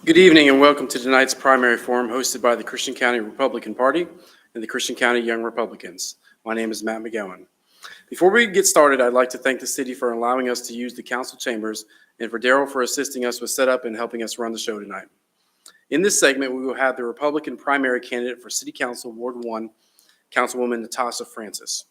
Good evening and welcome to tonight's primary forum hosted by the Christian County Republican Party and the Christian County Young Republicans. My name is Matt McGowan. Before we get started, I'd like to thank the city for allowing us to use the council chambers and for Daryl for assisting us with setup and helping us run the show tonight. In this segment, we will have the Republican primary candidate for City Council Ward 1, Councilwoman Natasha Francis.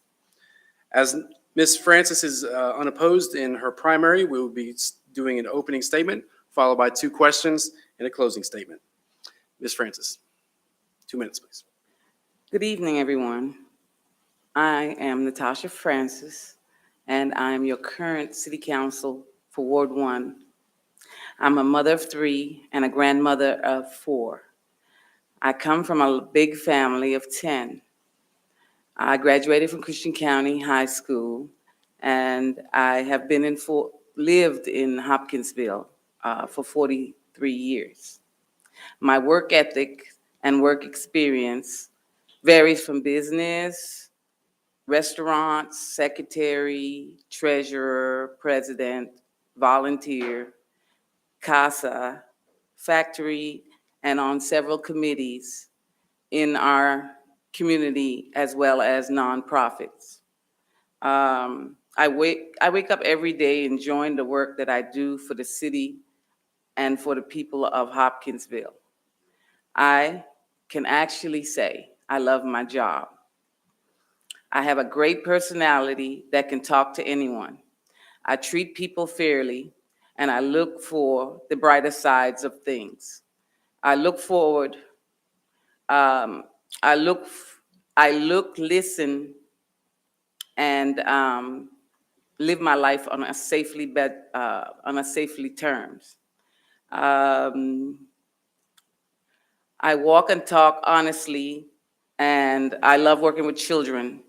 As Ms. Francis is unopposed in her primary, we will be doing an opening statement followed by 2 questions and a closing statement. Ms. Francis, 2 minutes, please. Good evening, everyone. I am Natasha Francis, and I am your current City Council for Ward 1. I'm a mother of 3 and a grandmother of 4. I come from a big family of 10. I graduated from Christian County High School, and I have lived in Hopkinsville for 43 years. My work ethic and work experience varies from business, restaurants, secretary, treasurer, president, volunteer, CASA, factory, and on several committees in our community as well as nonprofits. I wake up every day enjoying the work that I do for the city and for the people of Hopkinsville. I can actually say I love my job. I have a great personality that can talk to anyone. I treat people fairly, and I look for the brighter sides of things. I look forward. I look, listen, and live my life on a safely terms. I walk and talk honestly, and I love working with children.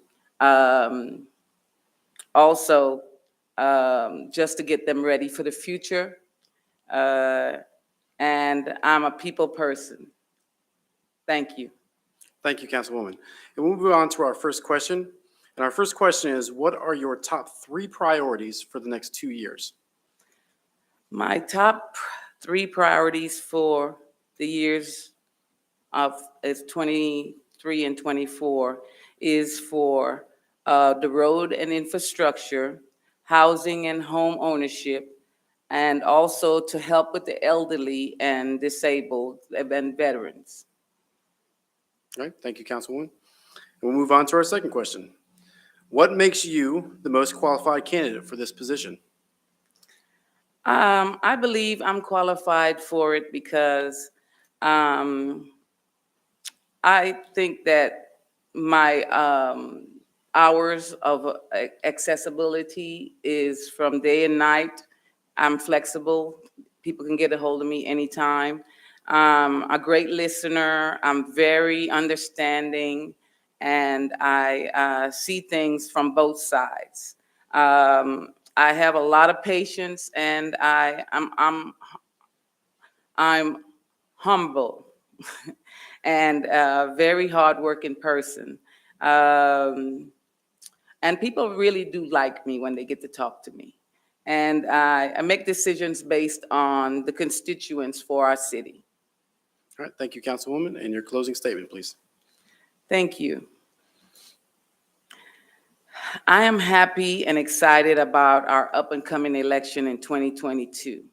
Also, just to get them ready for the future. And I'm a people person. Thank you. Thank you, Councilwoman. And we'll move on to our first question. And our first question is, what are your top 3 priorities for the next 2 years? My top 3 priorities for the years is 23 and 24 is for the road and infrastructure, housing and home ownership, and also to help with the elderly and disabled and veterans. All right, thank you, Councilwoman. And we'll move on to our second question. What makes you the most qualified candidate for this position? I believe I'm qualified for it because I think that my hours of accessibility is from day and night. I'm flexible. People can get a hold of me anytime. A great listener. I'm very understanding, and I see things from both sides. I have a lot of patience, and I'm humble and a very hardworking person. And people really do like me when they get to talk to me. And I make decisions based on the constituents for our city. All right, thank you, Councilwoman. And your closing statement, please. Thank you. I am happy and excited about our up-and-coming election in 2022.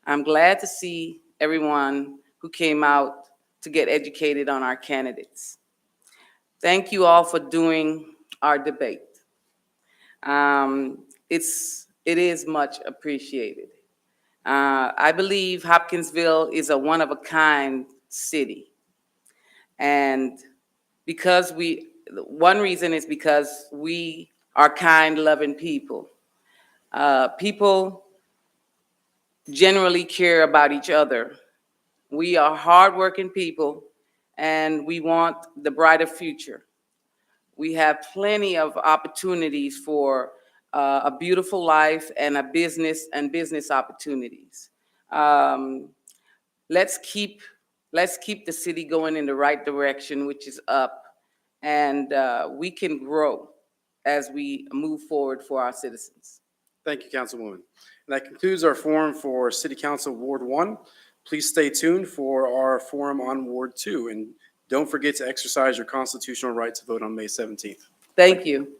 I'm glad to see everyone who came out to get educated on our candidates. Thank you all for doing our debate. It is much appreciated. I believe Hopkinsville is a one-of-a-kind city. And one reason is because we are kind, loving people. People generally care about each other. We are hardworking people, and we want the brighter future. We have plenty of opportunities for a beautiful life and business opportunities. Let's keep the city going in the right direction, which is up, and we can grow as we move forward for our citizens. Thank you, Councilwoman. And that concludes our forum for City Council Ward 1. Please stay tuned for our forum on Ward 2, and don't forget to exercise your constitutional right to vote on May 17th. Thank you.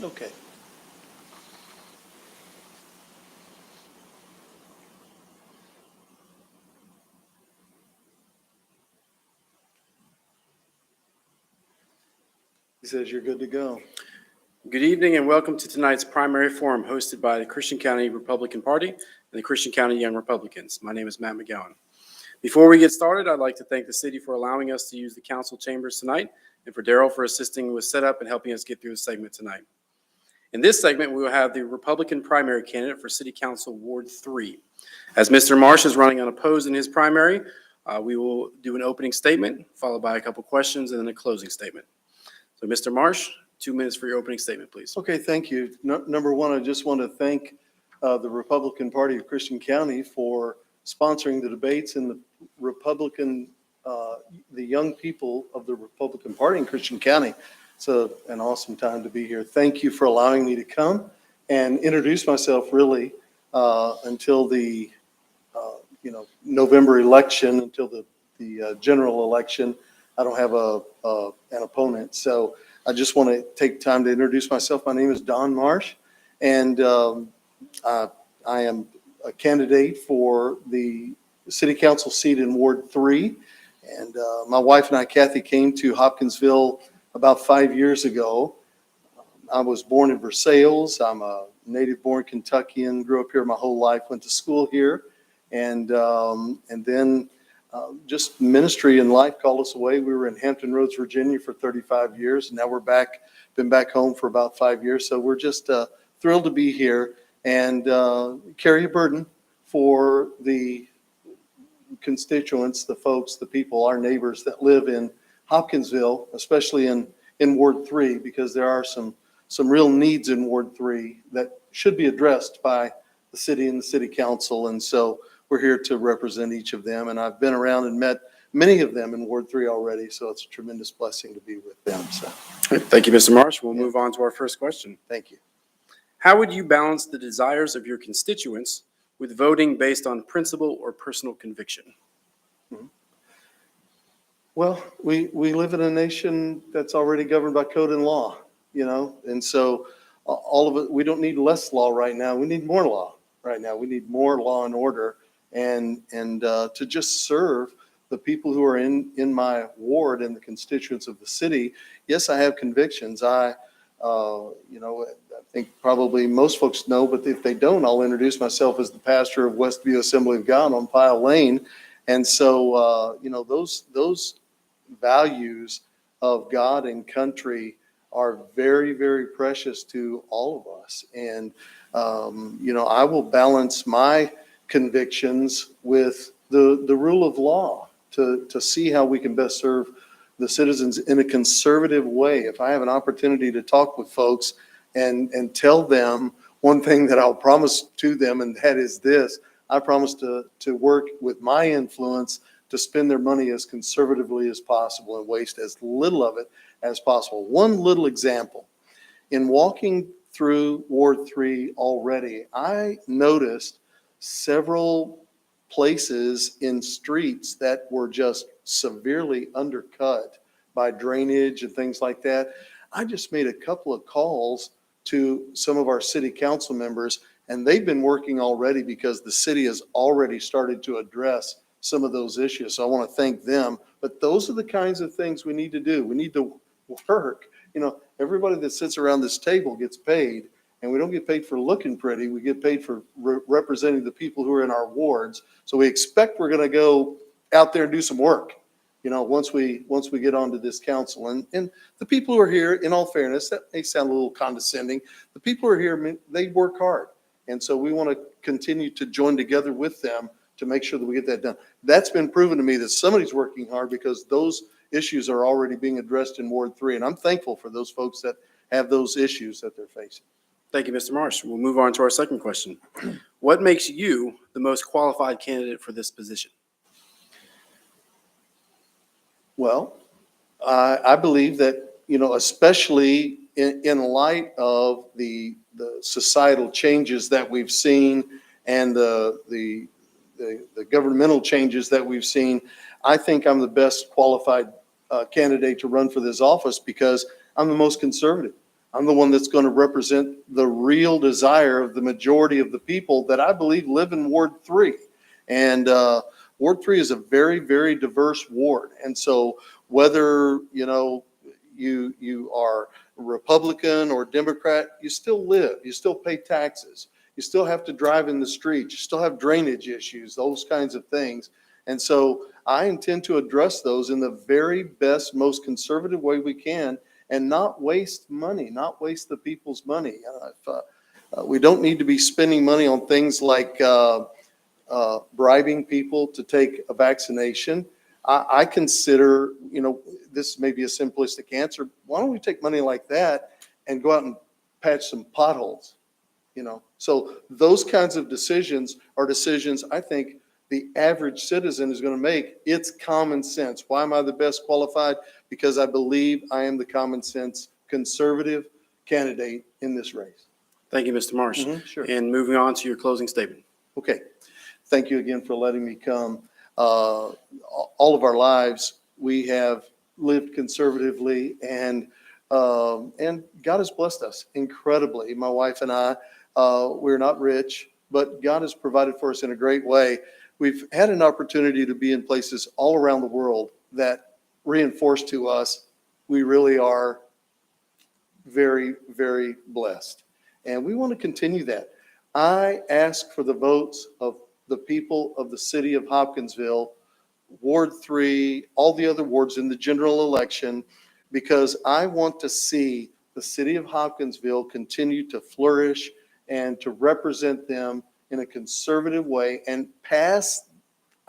Okay. He says you're good to go. Good evening and welcome to tonight's primary forum hosted by the Christian County Republican Party and the Christian County Young Republicans. My name is Matt McGowan. Before we get started, I'd like to thank the city for allowing us to use the council chambers tonight and for Daryl for assisting with setup and helping us get through the segment tonight. In this segment, we will have the Republican primary candidate for City Council Ward 3. As Mr. Marsh is running unopposed in his primary, we will do an opening statement, followed by a couple questions, and then a closing statement. So, Mr. Marsh, 2 minutes for your opening statement, please. Okay, thank you. Number one, I just want to thank the Republican Party of Christian County for sponsoring the debates in the the young people of the Republican Party in Christian County. It's an awesome time to be here. Thank you for allowing me to come and introduce myself really until the November election, until the general election. I don't have an opponent, so I just want to take time to introduce myself. My name is Don Marsh, and I am a candidate for the city council seat in Ward 3. And my wife and I, Kathy, came to Hopkinsville about 5 years ago. I was born in Versailles. I'm a native-born Kentuckian, grew up here my whole life, went to school here, and then just ministry and life called us away. We were in Hampton Roads, Virginia for 35 years, and now we're been back home for about 5 years. So we're just thrilled to be here and carry a burden for the constituents, the folks, the people, our neighbors that live in Hopkinsville, especially in Ward 3, because there are some real needs in Ward 3 that should be addressed by the city and the city council. And so we're here to represent each of them. And I've been around and met many of them in Ward 3 already. So it's a tremendous blessing to be with them. So Thank you, Mr. Marsh. We'll move on to our first question. thank you. How would you balance the desires of your constituents with voting based on principle or personal conviction? Well, we live in a nation that's already governed by code and law, and so all of it, we don't need less law right now. We need more law right now. We need more law and order and to just serve the people who are in my ward and the constituents of the city. Yes, I have convictions. I think probably most folks know, but if they don't, I'll introduce myself as the pastor of Westview Assembly of God on Pile Lane. And so, those values of God and country are very, very precious to all of us. And, I will balance my convictions with the rule of law to see how we can best serve the citizens in a conservative way. If I have an opportunity to talk with folks and tell them one thing that I'll promise to them, and that is this: I promise to work with my influence to spend their money as conservatively as possible and waste as little of it as possible. One little example: in walking through Ward 3 already, I noticed several places in streets that were just severely undercut by drainage and things like that. I just made a couple of calls to some of our city council members, and they've been working already because the city has already started to address some of those issues. So I want to thank them. But those are the kinds of things we need to do. We need to work. Everybody that sits around this table gets paid, and we don't get paid for looking pretty. We get paid for representing the people who are in our wards. So we expect we're going to go out there and do some work, once we get onto this council. And the people who are here, in all fairness, that may sound a little condescending, the people who are here, they work hard. And so we want to continue to join together with them to make sure that we get that done. That's been proven to me that somebody's working hard because those issues are already being addressed in Ward 3. And I'm thankful for those folks that have those issues that they're facing. Thank you, Mr. Marsh. We'll move on to our second question. What makes you the most qualified candidate for this position? Well, I believe that, especially in light of the societal changes that we've seen and the governmental changes that we've seen, I think I'm the best qualified candidate to run for this office because I'm the most conservative. I'm the one that's going to represent the real desire of the majority of the people that I believe live in Ward 3. And Ward 3 is a very, very diverse ward. And so whether, you are Republican or Democrat, you still live, you still pay taxes, you still have to drive in the streets, you still have drainage issues, those kinds of things. And so I intend to address those in the very best, most conservative way we can and not waste money, not waste the people's money. We don't need to be spending money on things like bribing people to take a vaccination. I consider, this may be a simplistic answer. Why don't we take money like that and go out and patch some potholes? So those kinds of decisions are decisions I think the average citizen is going to make. It's common sense. Why am I the best qualified? Because I believe I am the common sense conservative candidate in this race. Thank you, Mr. Marsh. Sure. And moving on to your closing statement. Okay. Thank you again for letting me come. All of our lives, we have lived conservatively, and God has blessed us incredibly. My wife and I, we're not rich, but God has provided for us in a great way. We've had an opportunity to be in places all around the world that reinforce to us we really are very, very blessed. And we want to continue that. I ask for the votes of the people of the city of Hopkinsville, Ward 3, all the other wards in the general election, because I want to see the city of Hopkinsville continue to flourish and to represent them in a conservative way and pass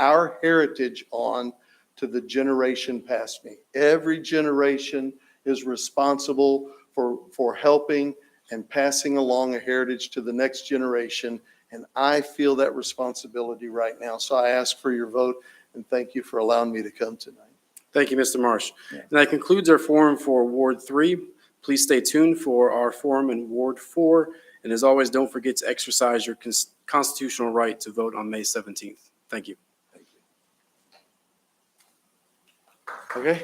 our heritage on to the generation past me. Every generation is responsible for helping and passing along a heritage to the next generation. And I feel that responsibility right now. So I ask for your vote, and thank you for allowing me to come tonight. Thank you, Mr. Marsh. Yeah. And that concludes our forum for Ward 3. Please stay tuned for our forum in Ward 4. And as always, don't forget to exercise your constitutional right to vote on May 17th. Thank you. Okay.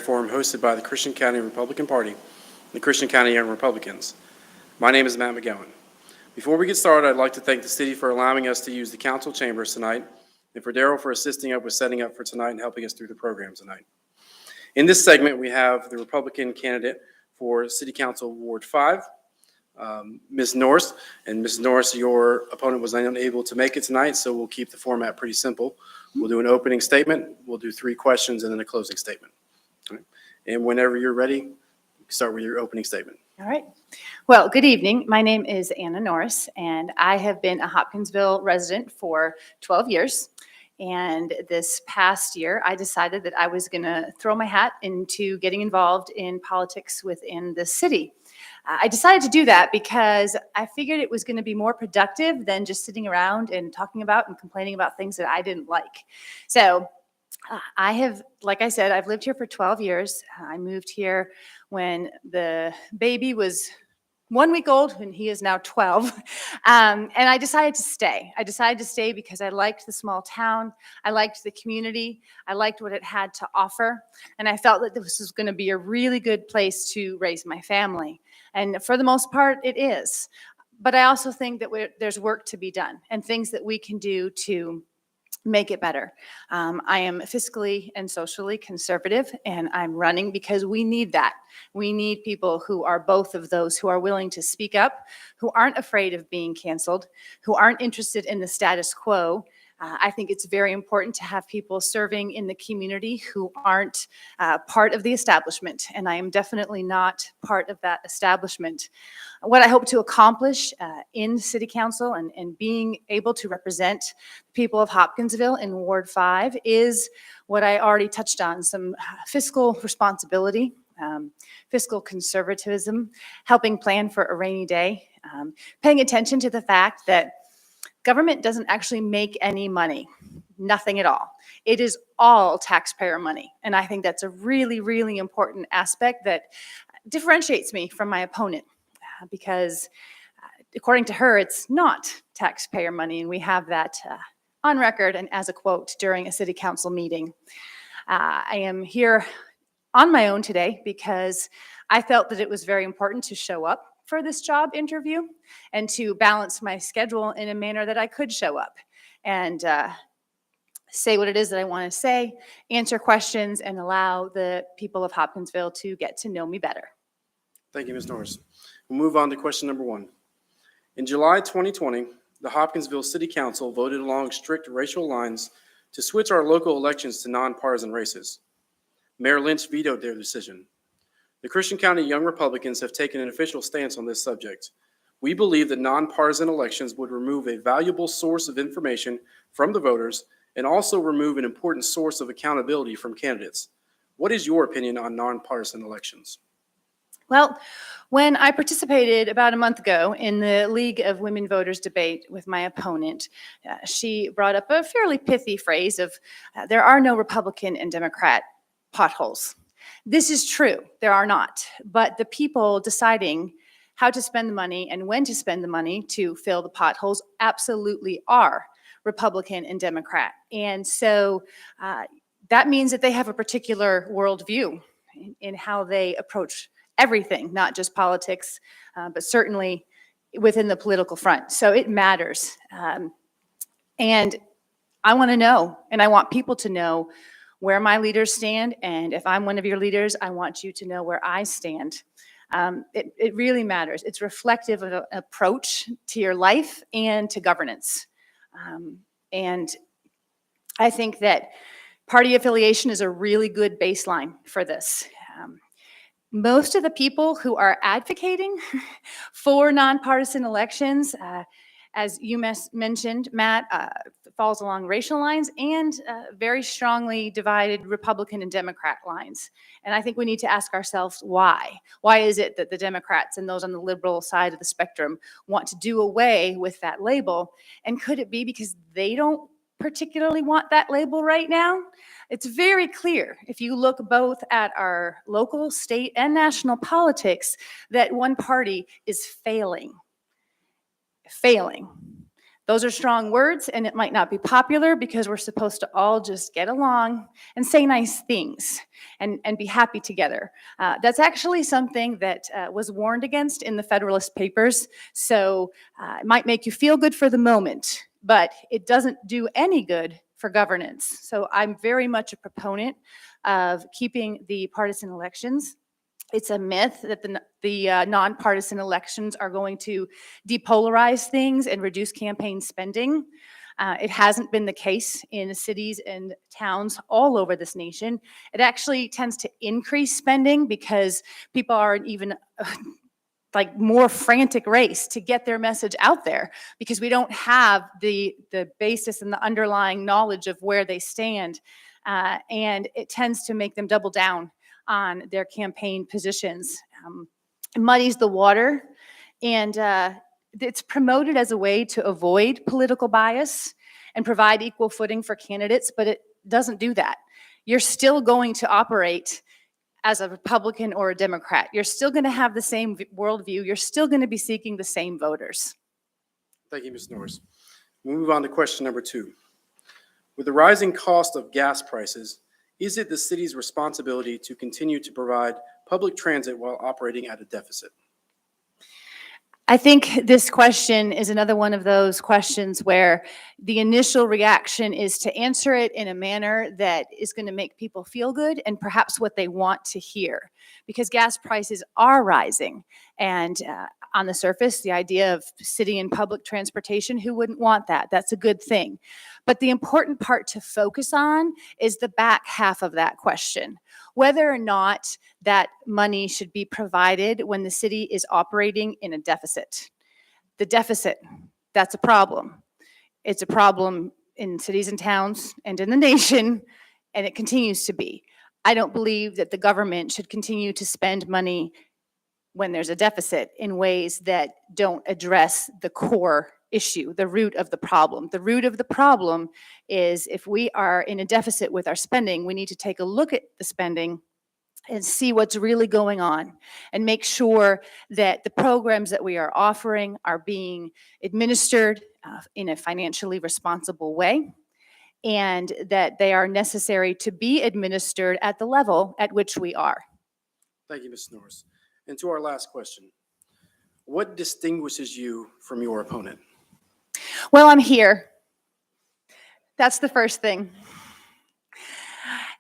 Forum hosted by the Christian County Republican Party and the Christian County Young Republicans. My name is Matt McGowan. Before we get started, I'd like to thank the city for allowing us to use the council chambers tonight, and for Daryl for assisting us with setting up for tonight and helping us through the program tonight. In this segment, we have the Republican candidate for City Council Ward 5, Ms. Norris. And Ms. Norris, your opponent was unable to make it tonight, so we'll keep the format pretty simple. We'll do an opening statement, we'll do 3 questions, and then a closing statement. All right. And whenever you're ready, you can start with your opening statement. All right. Well, good evening. My name is Anna Norris, and I have been a Hopkinsville resident for 12 years. And this past year, I decided that I was going to throw my hat into getting involved in politics within the city. I decided to do that because I figured it was going to be more productive than just sitting around and talking about and complaining about things that I didn't like. So I have, like I said, I've lived here for 12 years. I moved here when the baby was 1 week old, and he is now 12. And I decided to stay. I decided to stay because I liked the small town. I liked the community. I liked what it had to offer. And I felt that this was going to be a really good place to raise my family. And for the most part, it is. But I also think that there's work to be done and things that we can do to make it better. I am fiscally and socially conservative, and I'm running because we need that. We need people who are both of those, who are willing to speak up, who aren't afraid of being canceled, who aren't interested in the status quo. I think it's very important to have people serving in the community who aren't part of the establishment, and I am definitely not part of that establishment. What I hope to accomplish in City Council and being able to represent people of Hopkinsville in Ward 5 is what I already touched on: some fiscal responsibility, fiscal conservatism, helping plan for a rainy day, paying attention to the fact that government doesn't actually make any money, nothing at all. It is all taxpayer money. And I think that's a really, really important aspect that differentiates me from my opponent, because according to her, it's not taxpayer money. And we have that on record and as a quote during a city council meeting. I am here on my own today because I felt that it was very important to show up for this job interview and to balance my schedule in a manner that I could show up and say what it is that I want to say, answer questions, and allow the people of Hopkinsville to get to know me better. Thank you, Ms. Norris. We'll move on to question number 1. In July 2020, the Hopkinsville City Council voted along strict racial lines to switch our local elections to nonpartisan races. Mayor Lynch vetoed their decision. The Christian County Young Republicans have taken an official stance on this subject. We believe that nonpartisan elections would remove a valuable source of information from the voters and also remove an important source of accountability from candidates. What is your opinion on nonpartisan elections? Well, when I participated about a month ago in the League of Women Voters debate with my opponent, she brought up a fairly pithy phrase of, there are no Republican and Democrat potholes. This is true, there are not, but the people deciding how to spend the money and when to spend the money to fill the potholes absolutely are Republican and Democrat. And so that means that they have a particular worldview in how they approach everything, not just politics, but certainly within the political front. So it matters. And I want to know, and I want people to know where my leaders stand, and if I'm one of your leaders, I want you to know where I stand. It really matters. It's reflective of an approach to your life and to governance. And I think that party affiliation is a really good baseline for this. Most of the people who are advocating for nonpartisan elections, as you mentioned, Matt, falls along racial lines and very strongly divided Republican and Democrat lines. And I think we need to ask ourselves why. Why is it that the Democrats and those on the liberal side of the spectrum want to do away with that label? And could it be because they don't particularly want that label right now? It's very clear, if you look both at our local, state, and national politics, that one party is failing. Those are strong words, and it might not be popular because we're supposed to all just get along and say nice things and be happy together. That's actually something that was warned against in the Federalist Papers. So it might make you feel good for the moment, but it doesn't do any good for governance. So I'm very much a proponent of keeping the partisan elections. It's a myth that the nonpartisan elections are going to depolarize things and reduce campaign spending. It hasn't been the case in cities and towns all over this nation. It actually tends to increase spending because people are in even like more frantic race to get their message out there because we don't have the basis and the underlying knowledge of where they stand. And it tends to make them double down on their campaign positions. It muddies the water, and it's promoted as a way to avoid political bias and provide equal footing for candidates, but it doesn't do that. You're still going to operate as a Republican or a Democrat. You're still going to have the same worldview. You're still going to be seeking the same voters. Thank you, Ms. Norris. We'll move on to question number 2. With the rising cost of gas prices, is it the city's responsibility to continue to provide public transit while operating at a deficit? I think this question is another one of those questions where the initial reaction is to answer it in a manner that is going to make people feel good and perhaps what they want to hear, because gas prices are rising. And on the surface, the idea of city and public transportation, who wouldn't want that? That's a good thing. But the important part to focus on is the back half of that question, whether or not that money should be provided when the city is operating in a deficit. The deficit, that's a problem. It's a problem in cities and towns and in the nation, and it continues to be. I don't believe that the government should continue to spend money when there's a deficit in ways that don't address the core issue, the root of the problem. The root of the problem is if we are in a deficit with our spending, we need to take a look at the spending and see what's really going on and make sure that the programs that we are offering are being administered in a financially responsible way, and that they are necessary to be administered at the level at which we are. Thank you, Ms. Norris. And to our last question, what distinguishes you from your opponent? Well, I'm here. That's the first thing.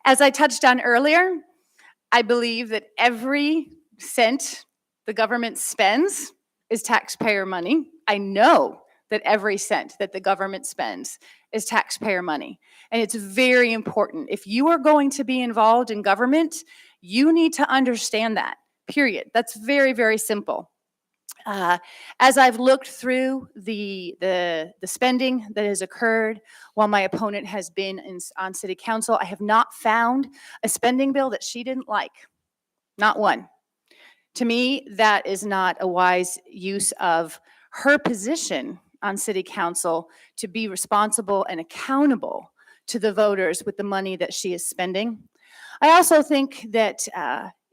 As I touched on earlier, I believe that every cent the government spends is taxpayer money. I know that every cent that the government spends is taxpayer money. And it's very important. If you are going to be involved in government, you need to understand that, period. That's very, very simple. As I've looked through the spending that has occurred while my opponent has been on city council, I have not found a spending bill that she didn't like. Not one. To me, that is not a wise use of her position on city council to be responsible and accountable to the voters with the money that she is spending. I also think that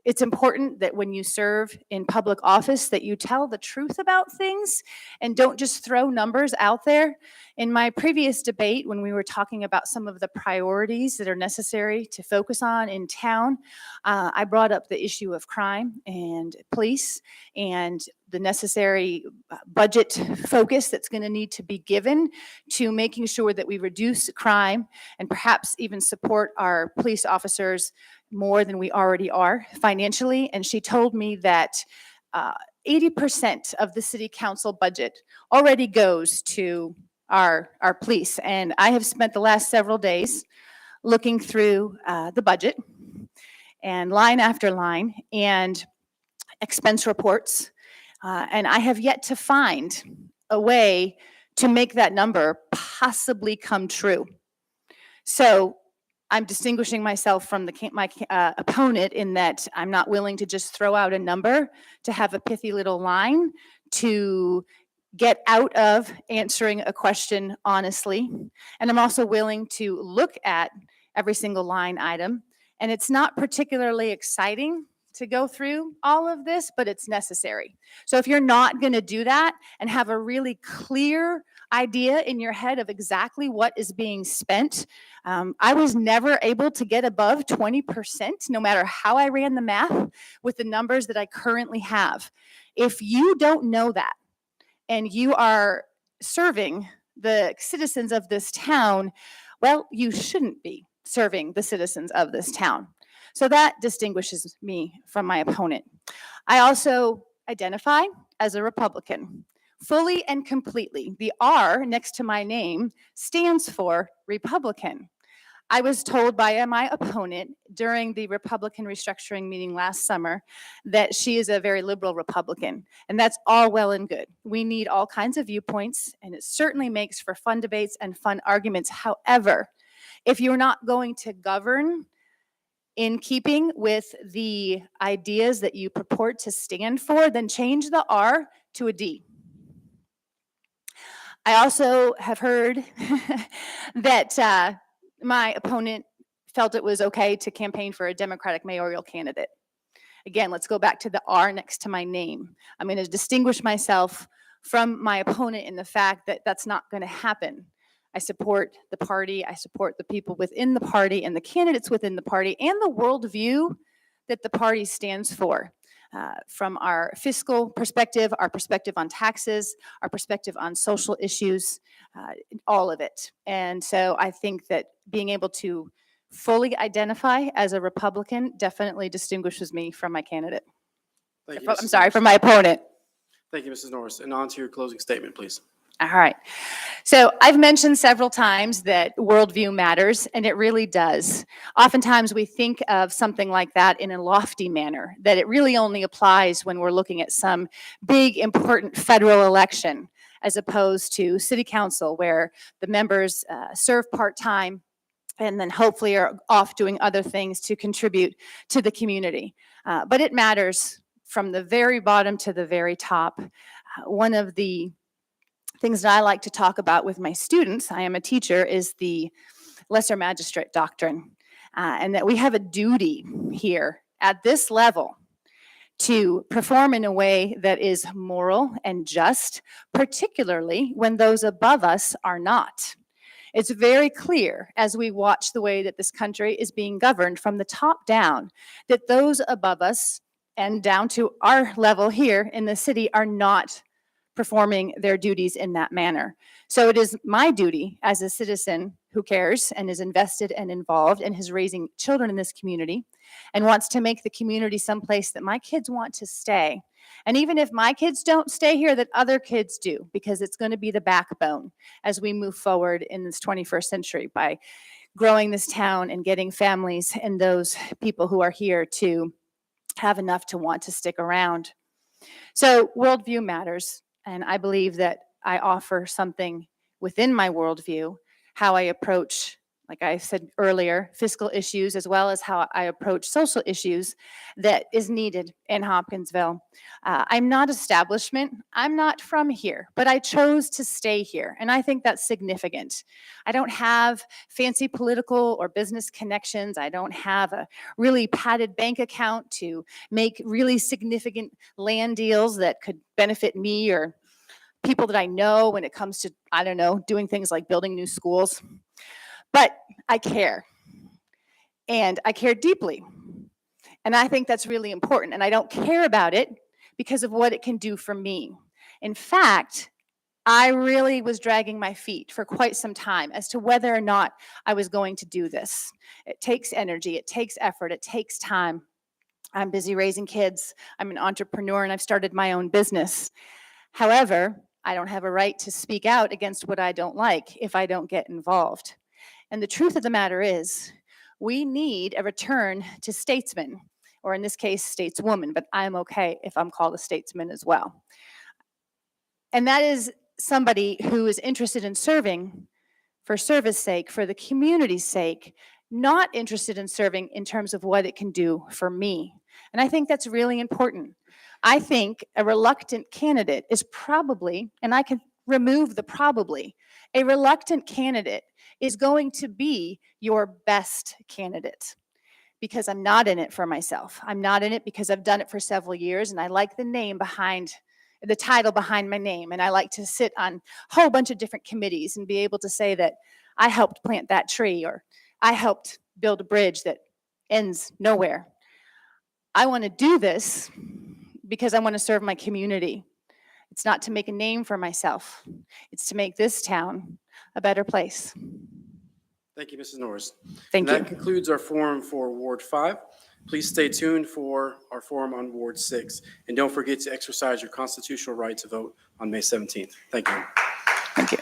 it's important that when you serve in public office that you tell the truth about things and don't just throw numbers out there. In my previous debate, when we were talking about some of the priorities that are necessary to focus on in town, I brought up the issue of crime and police and the necessary budget focus that's going to need to be given to making sure that we reduce crime and perhaps even support our police officers more than we already are financially. And she told me that 80% of the city council budget already goes to our police. And I have spent the last several days looking through the budget and line after line and expense reports. And I have yet to find a way to make that number possibly come true. So I'm distinguishing myself from my opponent in that I'm not willing to just throw out a number to have a pithy little line to get out of answering a question honestly. And I'm also willing to look at every single line item. And it's not particularly exciting to go through all of this, but it's necessary. So if you're not going to do that and have a really clear idea in your head of exactly what is being spent. I was never able to get above 20%, no matter how I ran the math, with the numbers that I currently have. If you don't know that, and you are serving the citizens of this town, well, you shouldn't be serving the citizens of this town. So that distinguishes me from my opponent. I also identify as a Republican, fully and completely. The R next to my name stands for Republican. I was told by my opponent during the Republican restructuring meeting last summer that she is a very liberal Republican, and that's all well and good. We need all kinds of viewpoints, and it certainly makes for fun debates and fun arguments. However, if you're not going to govern in keeping with the ideas that you purport to stand for, then change the R to a D. I also have heard that my opponent felt it was okay to campaign for a Democratic mayoral candidate. Again, let's go back to the R next to my name. I'm going to distinguish myself from my opponent in the fact that that's not going to happen. I support the party, I support the people within the party and the candidates within the party and the worldview that the party stands for. From our fiscal perspective, our perspective on taxes, our perspective on social issues, all of it. And so I think that being able to fully identify as a Republican definitely distinguishes me from my candidate. Thank you, I'm Mrs. sorry, Norris. from my opponent. Thank you, Mrs. Norris. And on to your closing statement, please. All right. So I've mentioned several times that worldview matters, and it really does. Oftentimes we think of something like that in a lofty manner, that it really only applies when we're looking at some big, important federal election, as opposed to city council, where the members serve part-time and then hopefully are off doing other things to contribute to the community. But it matters from the very bottom to the very top. One of the things that I like to talk about with my students, I am a teacher, is the lesser magistrate doctrine, and that we have a duty here at this level to perform in a way that is moral and just, particularly when those above us are not. It's very clear as we watch the way that this country is being governed from the top down, that those above us and down to our level here in the city are not performing their duties in that manner. So it is my duty as a citizen who cares and is invested and involved and is raising children in this community and wants to make the community someplace that my kids want to stay. And even if my kids don't stay here, that other kids do, because it's going to be the backbone as we move forward in this 21st century by growing this town and getting families and those people who are here to have enough to want to stick around. So worldview matters. And I believe that I offer something within my worldview, how I approach, like I said earlier, fiscal issues, as well as how I approach social issues that is needed in Hopkinsville. I'm not establishment. I'm not from here, but I chose to stay here. And I think that's significant. I don't have fancy political or business connections. I don't have a really padded bank account to make really significant land deals that could benefit me or people that I know when it comes to, I don't know, doing things like building new schools. But I care, and I care deeply. And I think that's really important. And I don't care about it because of what it can do for me. In fact, I really was dragging my feet for quite some time as to whether or not I was going to do this. It takes energy, it takes effort, it takes time. I'm busy raising kids. I'm an entrepreneur, and I've started my own business. However, I don't have a right to speak out against what I don't like if I don't get involved. And the truth of the matter is, we need a return to statesmen, or in this case, stateswoman, but I'm okay if I'm called a statesman as well. And that is somebody who is interested in serving for service sake, for the community's sake, not interested in serving in terms of what it can do for me. And I think that's really important. I think a reluctant candidate is probably, and I can remove the probably, a reluctant candidate is going to be your best candidate, because I'm not in it for myself. I'm not in it because I've done it for several years and I like the name behind the title behind my name. And I like to sit on a whole bunch of different committees and be able to say that I helped plant that tree, or I helped build a bridge that ends nowhere. I want to do this because I want to serve my community. It's not to make a name for myself. It's to make this town a better place. Thank you, Mrs. Norris. Thank And you. that concludes our forum for Ward 5. Please stay tuned for our forum on Ward 6. And don't forget to exercise your constitutional right to vote on May 17th. Thank you. Thank you.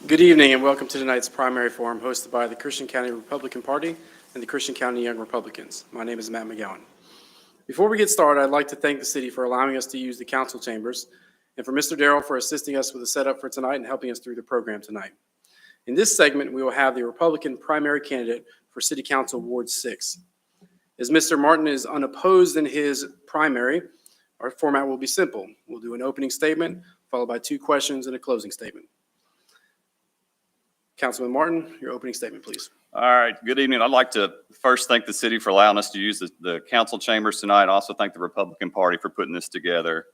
Good evening and welcome to tonight's primary forum hosted by the Christian County Republican Party and the Christian County Young Republicans. My name is Matt McGowan. Before we get started, I'd like to thank the city for allowing us to use the council chambers and for Mr. Darrell for assisting us with the setup for tonight and helping us through the program tonight. In this segment, we will have the Republican primary candidate for City Council Ward 6. As Mr. Martin is unopposed in his primary, our format will be simple. We'll do an opening statement, followed by 2 questions and a closing statement. Councilman Martin, your opening statement, please. All right, good evening. I'd like to first thank the city for allowing us to use the council chambers tonight. Also thank the Republican Party for putting this together.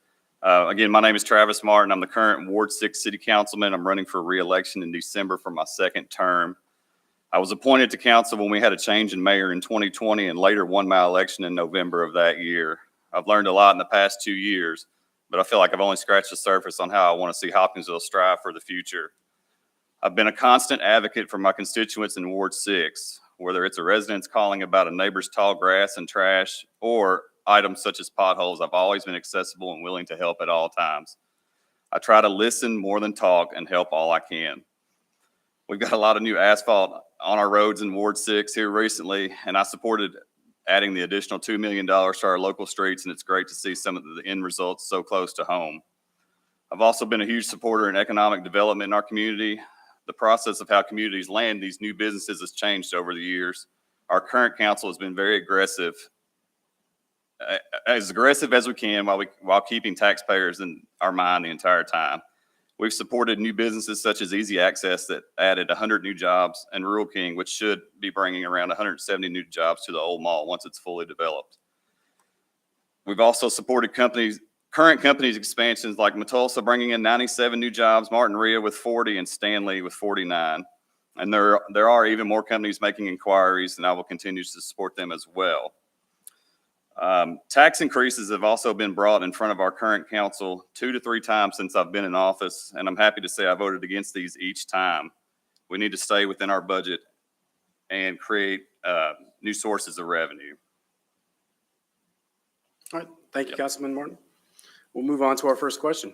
Again, my name is Travis Martin. I'm the current Ward 6 City Councilman. I'm running for re-election in December for my 2nd term. I was appointed to council when we had a change in mayor in 2020 and later won my election in November of that year. I've learned a lot in the past 2 years, but I feel like I've only scratched the surface on how I want to see Hopkinsville strive for the future. I've been a constant advocate for my constituents in Ward 6, whether it's a residents calling about a neighbor's tall grass and trash or items such as potholes. I've always been accessible and willing to help at all times. I try to listen more than talk and help all I can. We've got a lot of new asphalt on our roads in Ward 6 here recently, and I supported adding the additional $2 million to our local streets, and it's great to see some of the end results so close to home. I've also been a huge supporter in economic development in our community. The process of how communities land these new businesses has changed over the years. Our current council has been very aggressive, as we can while keeping taxpayers in our mind the entire time. We've supported new businesses such as Easy Access that added 100 new jobs, and Rural King, which should be bringing around 170 new jobs to the old mall once it's fully developed. We've also supported current companies expansions like Matulsa bringing in 97 new jobs, Martin Ria with 40, and Stanley with 49. And there are even more companies making inquiries, and I will continue to support them as well. Tax increases have also been brought in front of our current council 2 to 3 times since I've been in office, and I'm happy to say I voted against these each time. We need to stay within our budget and create new sources of revenue. All right, thank you, Councilman Martin. We'll move on to our first question.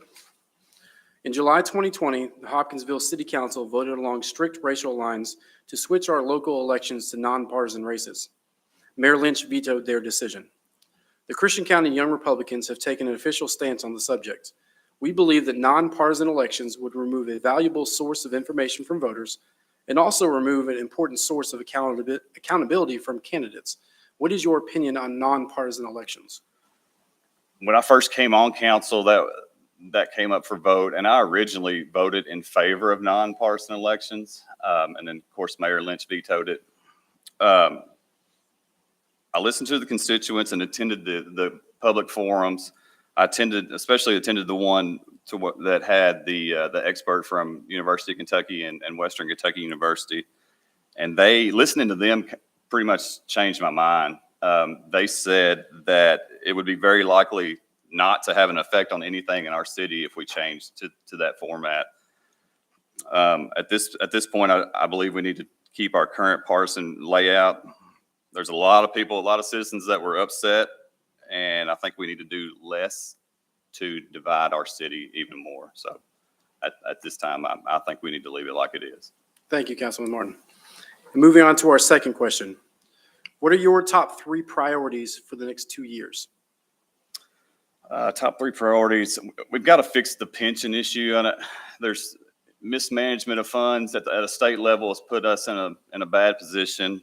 In July 2020, the Hopkinsville City Council voted along strict racial lines to switch our local elections to nonpartisan races. Mayor Lynch vetoed their decision. The Christian County Young Republicans have taken an official stance on the subject. We believe that nonpartisan elections would remove a valuable source of information from voters and also remove an important source of accountability from candidates. What is your opinion on nonpartisan elections? When I first came on council, that came up for vote, and I originally voted in favor of nonpartisan elections, and then of course Mayor Lynch vetoed it. I listened to the constituents and attended the public forums. I especially attended the one that had the expert from University of Kentucky and Western Kentucky University, and listening to them pretty much changed my mind. They said that it would be very likely not to have an effect on anything in our city if we changed to that format. At this point, I believe we need to keep our current partisan layout. There's a lot of people, a lot of citizens that were upset, and I think we need to do less to divide our city even more. So at this time, I think we need to leave it like it is. Thank you, Councilman Martin. And moving on to our second question. What are your top 3 priorities for the next 2 years? Top 3 priorities. We've got to fix the pension issue on it. There's mismanagement of funds at a state level has put us in a bad position.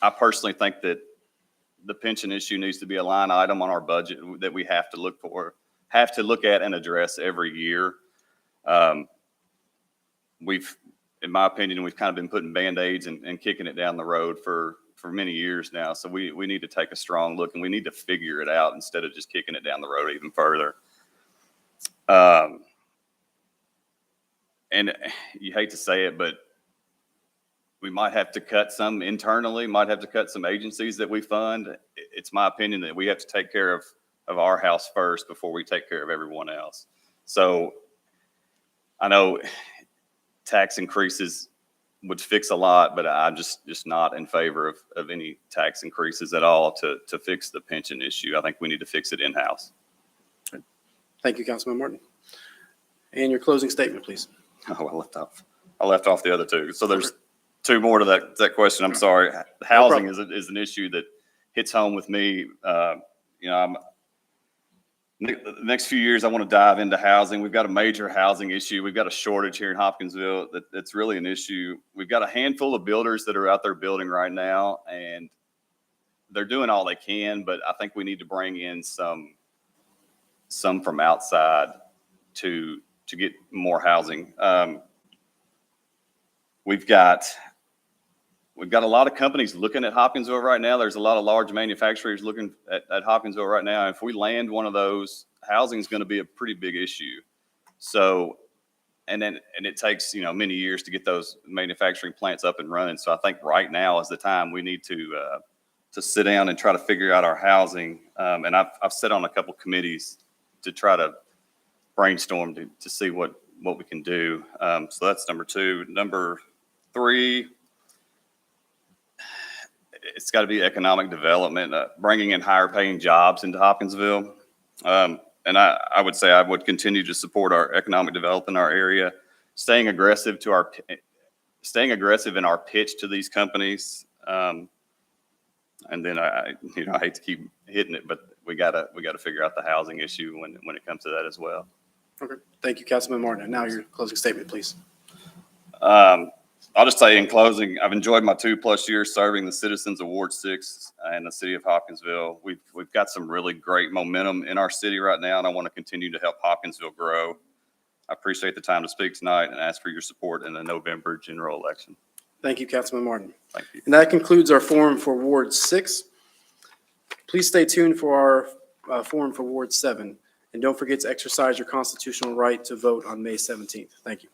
I personally think that the pension issue needs to be a line item on our budget that we have to look at and address every year. In my opinion, we've kind of been putting Band-Aids and kicking it down the road for many years now. So we need to take a strong look, and we need to figure it out instead of just kicking it down the road even further. And you hate to say it, but we might have to cut some internally, might have to cut some agencies that we fund. It's my opinion that we have to take care of our house first before we take care of everyone else. So I know tax increases would fix a lot, but I'm just not in favor of any tax increases at all to fix the pension issue. I think we need to fix it in-house. Thank you, Councilman Martin. And your closing statement, please. Oh, I left off the other 2. So there's 2 more to that question. I'm sorry. Housing is an issue that hits home with me. The next few years, I want to dive into housing. We've got a major housing issue. We've got a shortage here in Hopkinsville that's really an issue. We've got a handful of builders that are out there building right now, and they're doing all they can, but I think we need to bring in some from outside to get more housing. We've got a lot of companies looking at Hopkinsville right now. There's a lot of large manufacturers looking at Hopkinsville right now. If we land one of those, housing is going to be a pretty big issue. So, and it takes, many years to get those manufacturing plants up and running. So I think right now is the time we need to sit down and try to figure out our housing. And I've sat on a couple committees to try to brainstorm to see what we can do. So that's number two. Number three, it's got to be economic development, bringing in higher paying jobs into Hopkinsville. And I would say I would continue to support our economic development in our area, staying aggressive in our pitch to these companies. And then I hate to keep hitting it, but we gotta figure out the housing issue when it comes to that as well. Okay, thank you, Councilman Martin. And now your closing statement, please. I'll just say in closing, I've enjoyed my 2+ years serving the citizens of Ward 6 and the city of Hopkinsville. We've got some really great momentum in our city right now, and I want to continue to help Hopkinsville grow. I appreciate the time to speak tonight and ask for your support in the November general election. Thank you, Councilman Martin. Thank you. And that concludes our forum for Ward 6. Please stay tuned for our forum for Ward 7. And don't forget to exercise your constitutional right to vote on May 17th. Thank you.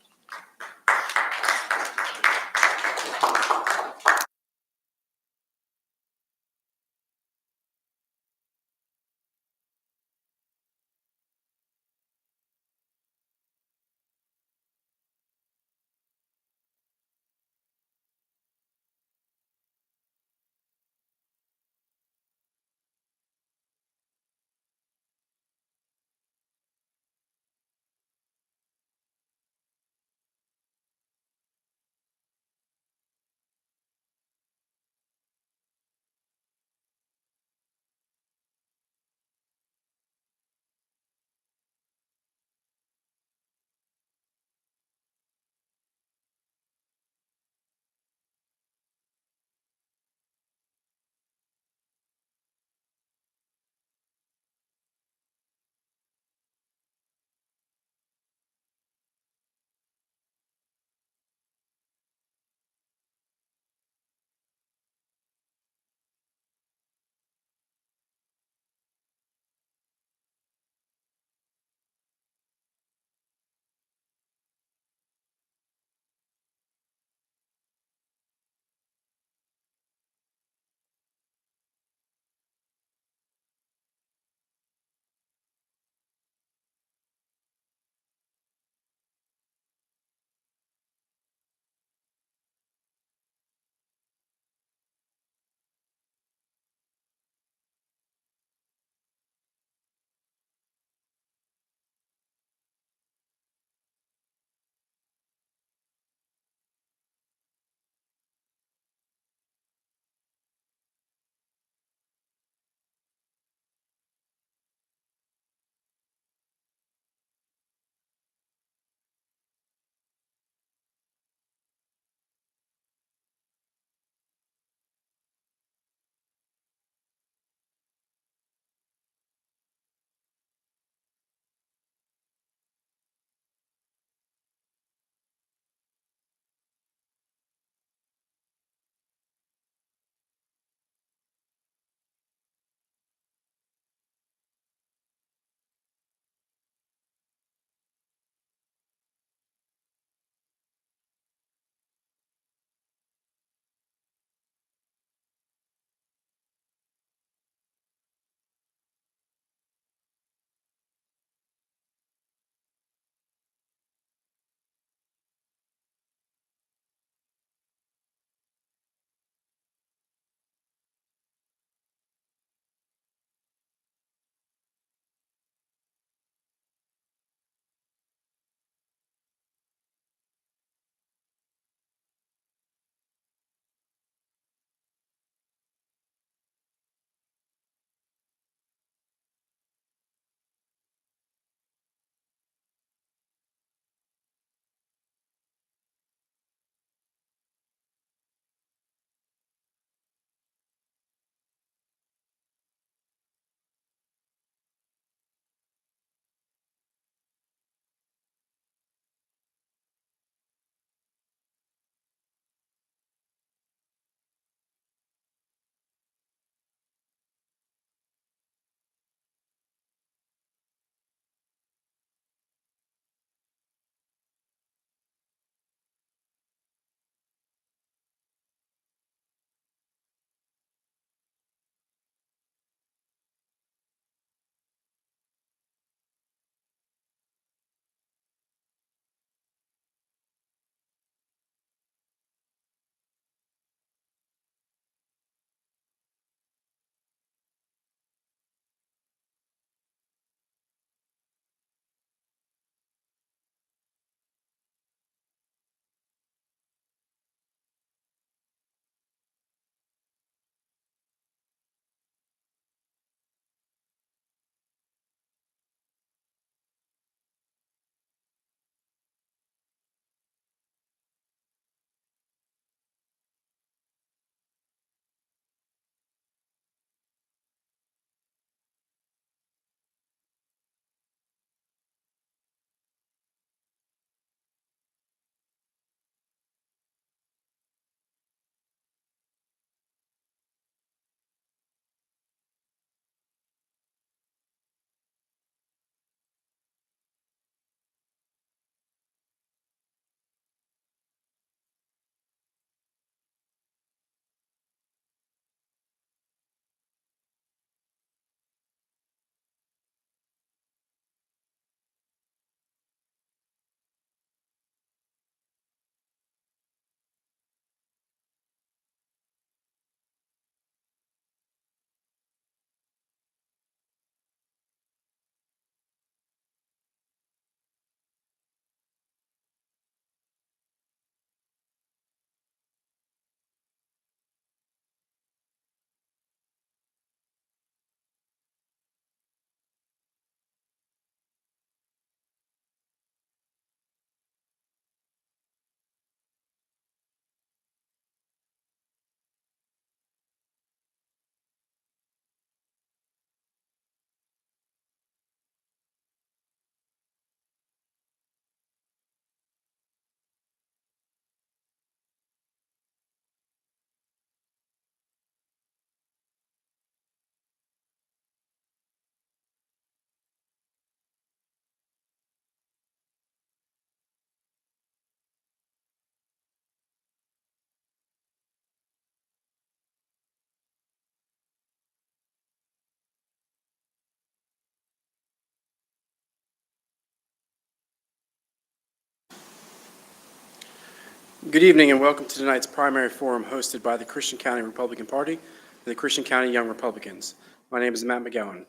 Good evening and welcome to tonight's primary forum hosted by the Christian County Republican Party and the Christian County Young Republicans. My name is Matt McGowan.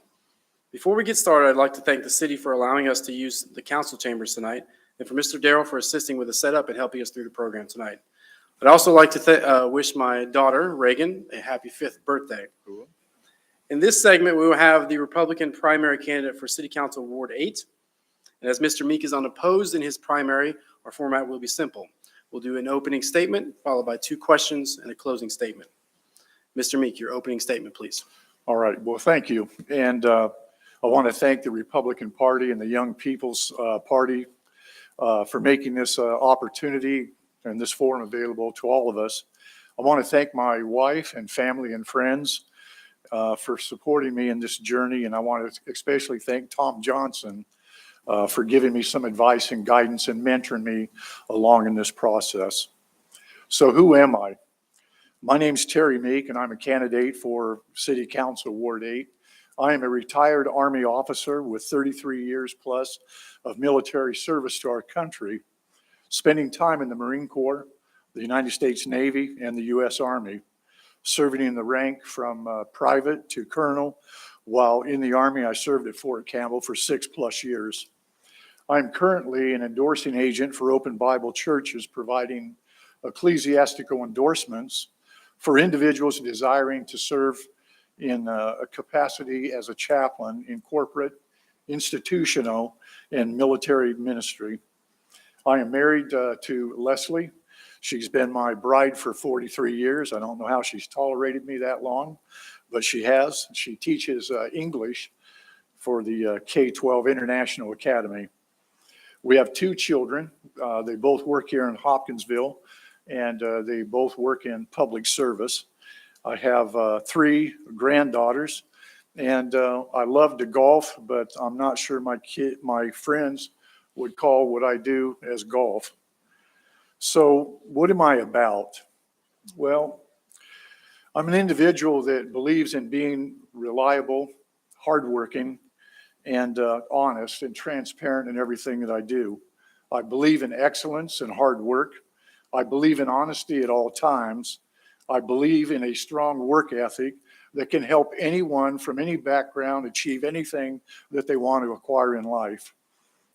Before we get started, I'd like to thank the city for allowing us to use the council chambers tonight and for Mr. Darrell for assisting with the setup and helping us through the program tonight. I'd also like to wish my daughter, Reagan, a happy 5th birthday. In this segment, we will have the Republican primary candidate for City Council Ward 8. And as Mr. Meek is unopposed in his primary, our format will be simple. We'll do an opening statement, followed by 2 questions and a closing statement. Mr. Meek, your opening statement, please. All right, well, thank you. And I want to thank the Republican Party and the Young People's Party for making this opportunity and this forum available to all of us. I want to thank my wife and family and friends for supporting me in this journey. And I want to especially thank Tom Johnson for giving me some advice and guidance and mentoring me along in this process. So who am I? My name's Terry Meek, and I'm a candidate for City Council Ward 8. I am a retired Army officer with 33 years plus of military service to our country, spending time in the Marine Corps, the United States Navy, and the U.S. Army, serving in the rank from private to colonel. While in the Army, I served at Fort Campbell for 6+ years. I'm currently an endorsing agent for Open Bible Churches, providing ecclesiastical endorsements for individuals desiring to serve in a capacity as a chaplain in corporate, institutional, and military ministry. I am married to Leslie. She's been my bride for 43 years. I don't know how she's tolerated me that long, but she has. She teaches English for the K-12 International Academy. We have 2 children. They both work here in Hopkinsville, and they both work in public service. I have 3 granddaughters, and I love to golf, but I'm not sure my friends would call what I do as golf. So what am I about? Well, I'm an individual that believes in being reliable, hardworking, and honest and transparent in everything that I do. I believe in excellence and hard work. I believe in honesty at all times. I believe in a strong work ethic that can help anyone from any background achieve anything that they want to acquire in life.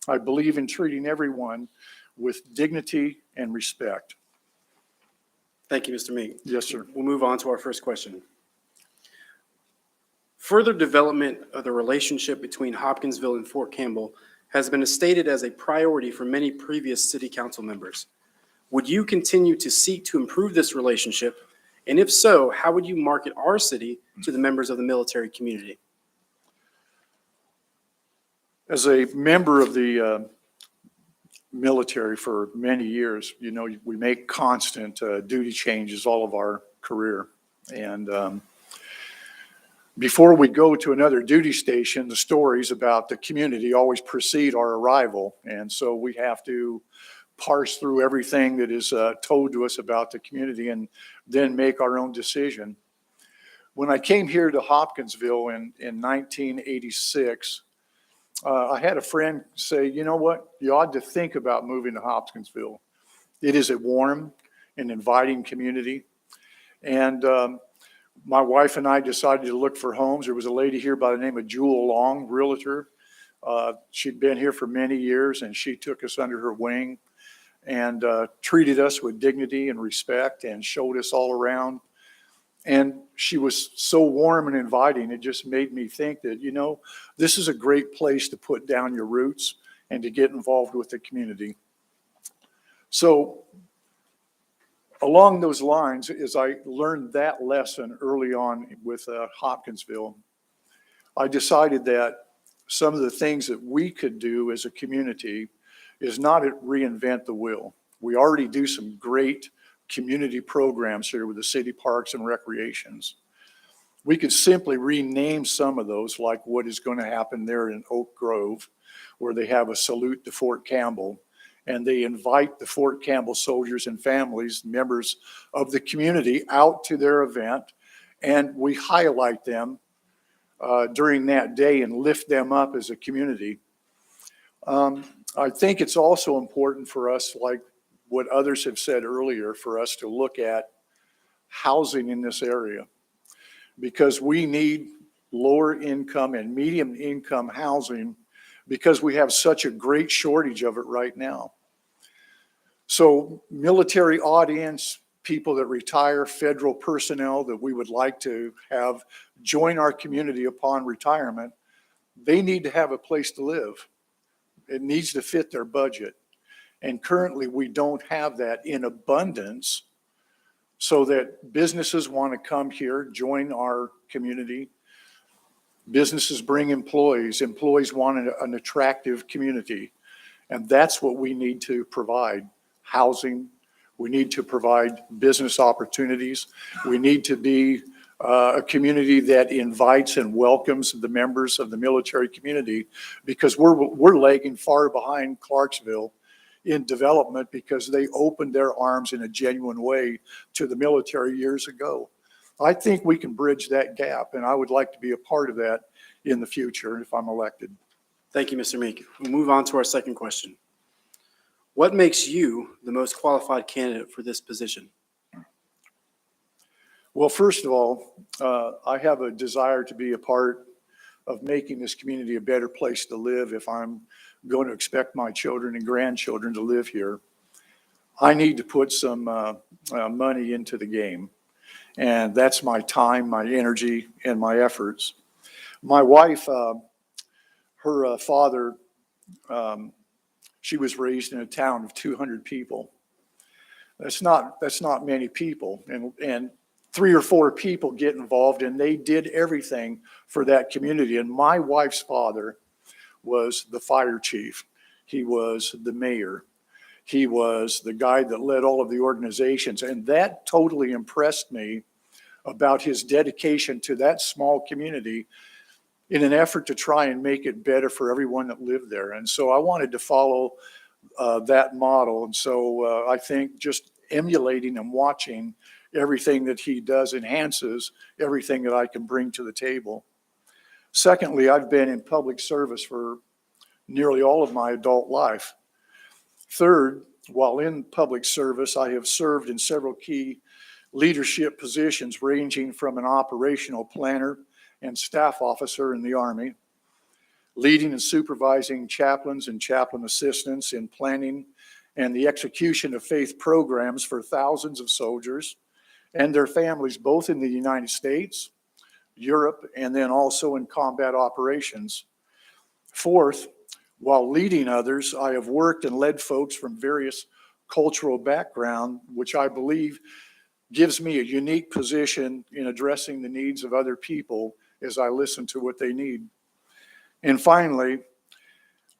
I believe in treating everyone with dignity and respect. Thank you, Mr. Meek. Yes, sir. We'll move on to our first question. Further development of the relationship between Hopkinsville and Fort Campbell has been stated as a priority for many previous city council members. Would you continue to seek to improve this relationship? And if so, how would you market our city to the members of the military community? As a member of the military for many years, you know, we make constant duty changes all of our career. And before we go to another duty station, the stories about the community always precede our arrival. And so we have to parse through everything that is told to us about the community and then make our own decision. When I came here to Hopkinsville in 1986, I had a friend say, you know what, you ought to think about moving to Hopkinsville. It is a warm and inviting community. And my wife and I decided to look for homes. There was a lady here by the name of Jewel Long, realtor. She'd been here for many years, and she took us under her wing and treated us with dignity and respect and showed us all around. And she was so warm and inviting, it just made me think that, you know, this is a great place to put down your roots and to get involved with the community. So along those lines, as I learned that lesson early on with Hopkinsville, I decided that some of the things that we could do as a community is not to reinvent the wheel. We already do some great community programs here with the city parks and recreations. We could simply rename some of those, like what is going to happen there in Oak Grove, where they have a salute to Fort Campbell, and they invite the Fort Campbell soldiers and families, members of the community, out to their event, and we highlight them during that day and lift them up as a community. I think it's also important for us, like what others have said earlier, for us to look at housing in this area, because we need lower income and medium income housing because we have such a great shortage of it right now. So military audience, people that retire, federal personnel that we would like to have join our community upon retirement, they need to have a place to live. It needs to fit their budget. And currently we don't have that in abundance, so that businesses want to come here, join our community. Businesses bring employees. Employees want an attractive community. And that's what we need to provide. Housing. We need to provide business opportunities. We need to be a community that invites and welcomes the members of the military community, because we're lagging far behind Clarksville in development because they opened their arms in a genuine way to the military years ago. I think we can bridge that gap, and I would like to be a part of that in the future if I'm elected. Thank you, Mr. Meek. We'll move on to our second question. What makes you the most qualified candidate for this position? Well, first of all, I have a desire to be a part of making this community a better place to live. If I'm going to expect my children and grandchildren to live here, I need to put some money into the game. And that's my time, my energy, and my efforts. My wife, her father, she was raised in a town of 200 people. That's not many people. And 3 or 4 people get involved, and they did everything for that community. And my wife's father was the fire chief. He was the mayor. He was the guy that led all of the organizations. And that totally impressed me about his dedication to that small community in an effort to try and make it better for everyone that lived there. And so I wanted to follow that model. And so I think just emulating and watching everything that he does enhances everything that I can bring to the table. Secondly, I've been in public service for nearly all of my adult life. Third, while in public service, I have served in several key leadership positions, ranging from an operational planner and staff officer in the Army, leading and supervising chaplains and chaplain assistants in planning and the execution of faith programs for thousands of soldiers and their families, both in the United States, Europe, and then also in combat operations. Fourth, while leading others, I have worked and led folks from various cultural backgrounds, which I believe gives me a unique position in addressing the needs of other people as I listen to what they need. And finally,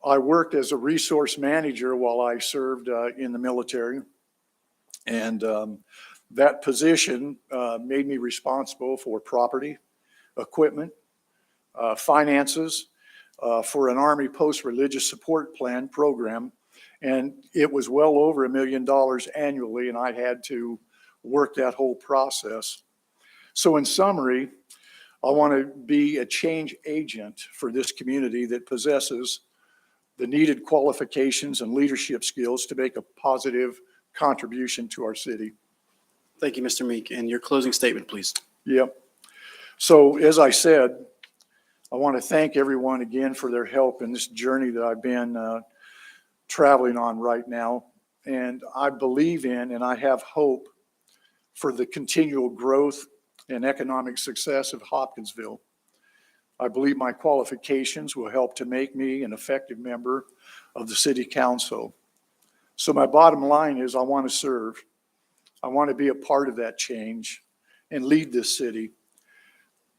I worked as a resource manager while I served in the military. And that position made me responsible for property, equipment, finances, for an Army post-religious support plan program. And it was well over $1 million annually, and I had to work that whole process. So in summary, I want to be a change agent for this community that possesses the needed qualifications and leadership skills to make a positive contribution to our city. Thank you, Mr. Meek. And your closing statement, please. Yep. So as I said, I want to thank everyone again for their help in this journey that I've been traveling on right now. And I believe in and I have hope for the continual growth and economic success of Hopkinsville. I believe my qualifications will help to make me an effective member of the city council. So my bottom line is I want to serve. I want to be a part of that change and lead this city.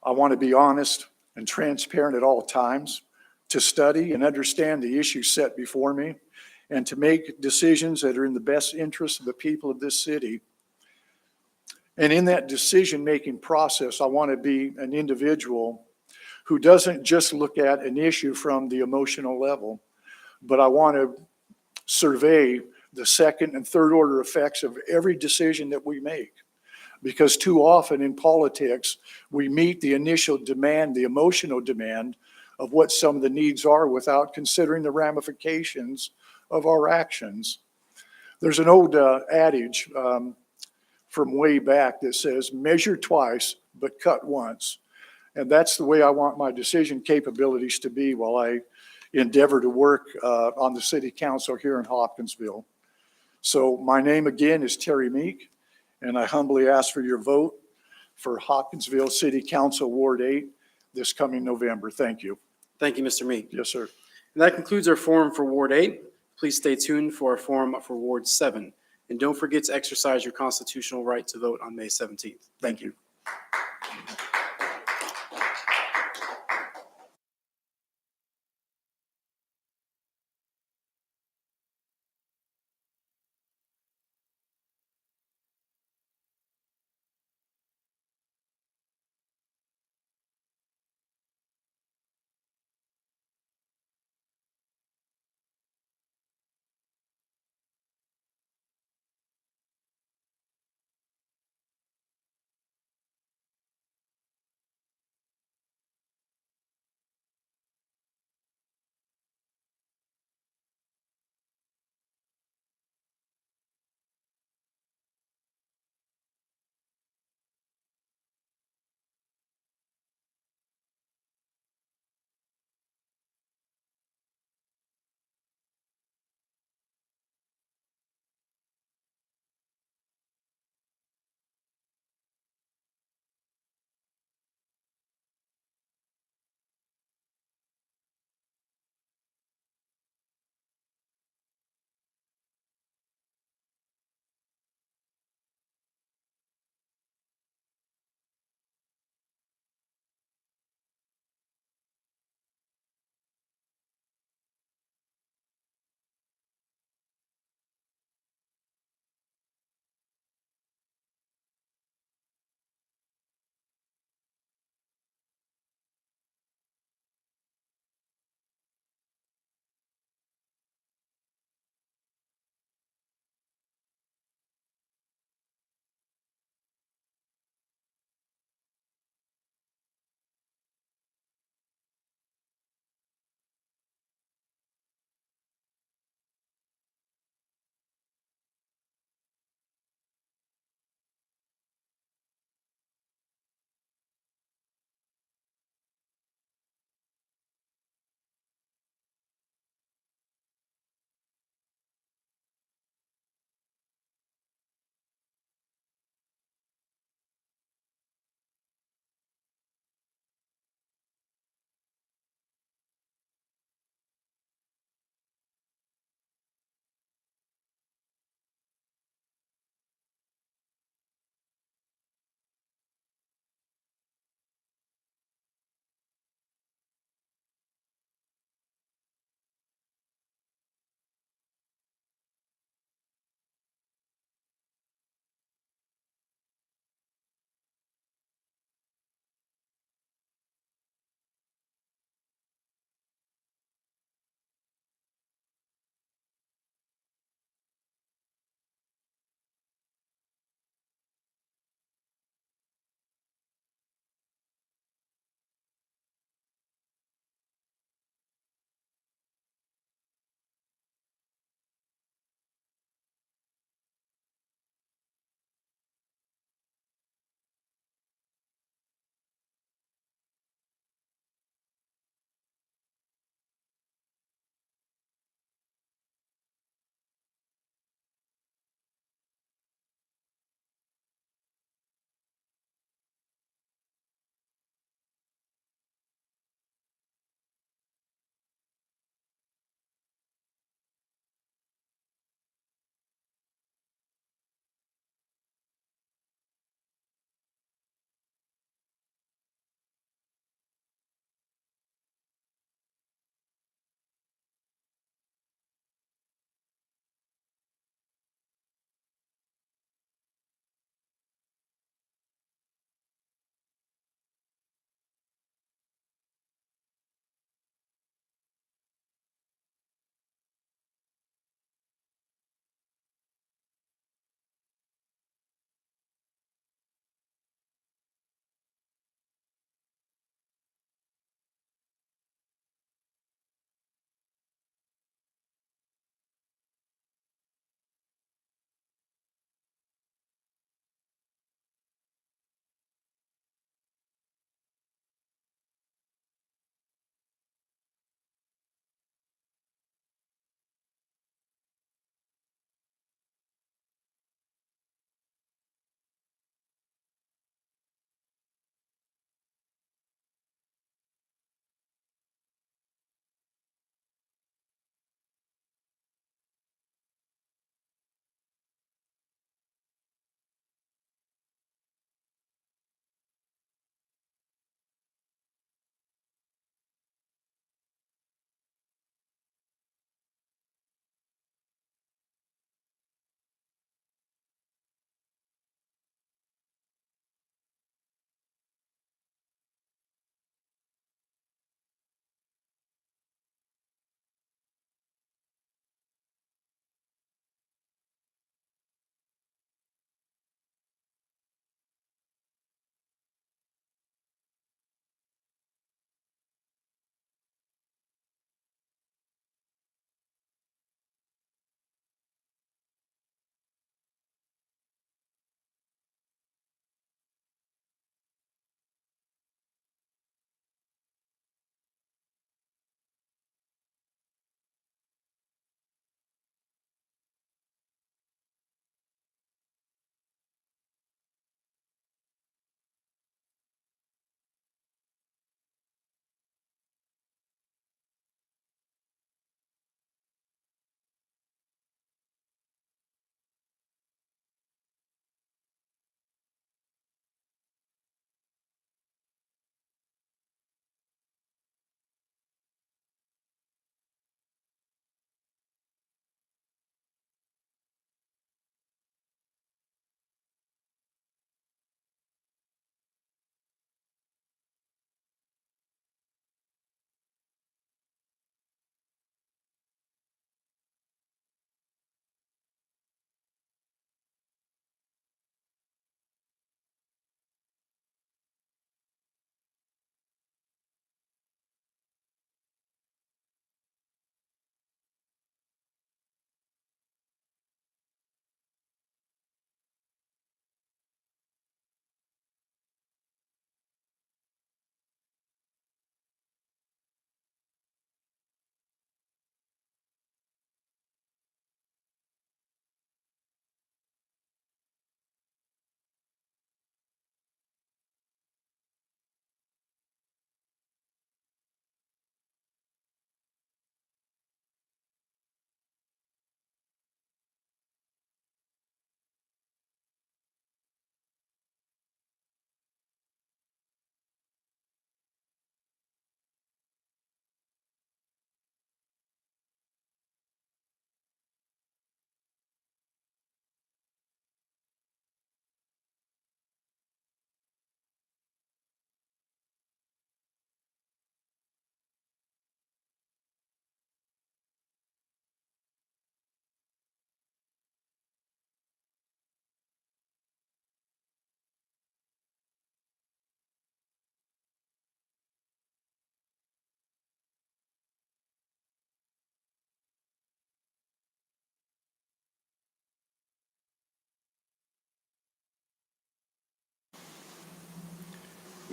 I want to be honest and transparent at all times, to study and understand the issues set before me, and to make decisions that are in the best interest of the people of this city. And in that decision-making process, I want to be an individual who doesn't just look at an issue from the emotional level, but I want to survey the second and third order effects of every decision that we make. Because too often in politics, we meet the initial demand, the emotional demand of what some of the needs are without considering the ramifications of our actions. There's an old adage from way back that says, measure twice, but cut once. And that's the way I want my decision capabilities to be while I endeavor to work on the city council here in Hopkinsville. So my name again is Terry Meek, and I humbly ask for your vote for Hopkinsville City Council Ward 8 this coming November. Thank you. Thank you, Mr. Meek. Yes, sir. And that concludes our forum for Ward 8. Please stay tuned for our forum for Ward 7. And don't forget to exercise your constitutional right to vote on May 17th. Thank you.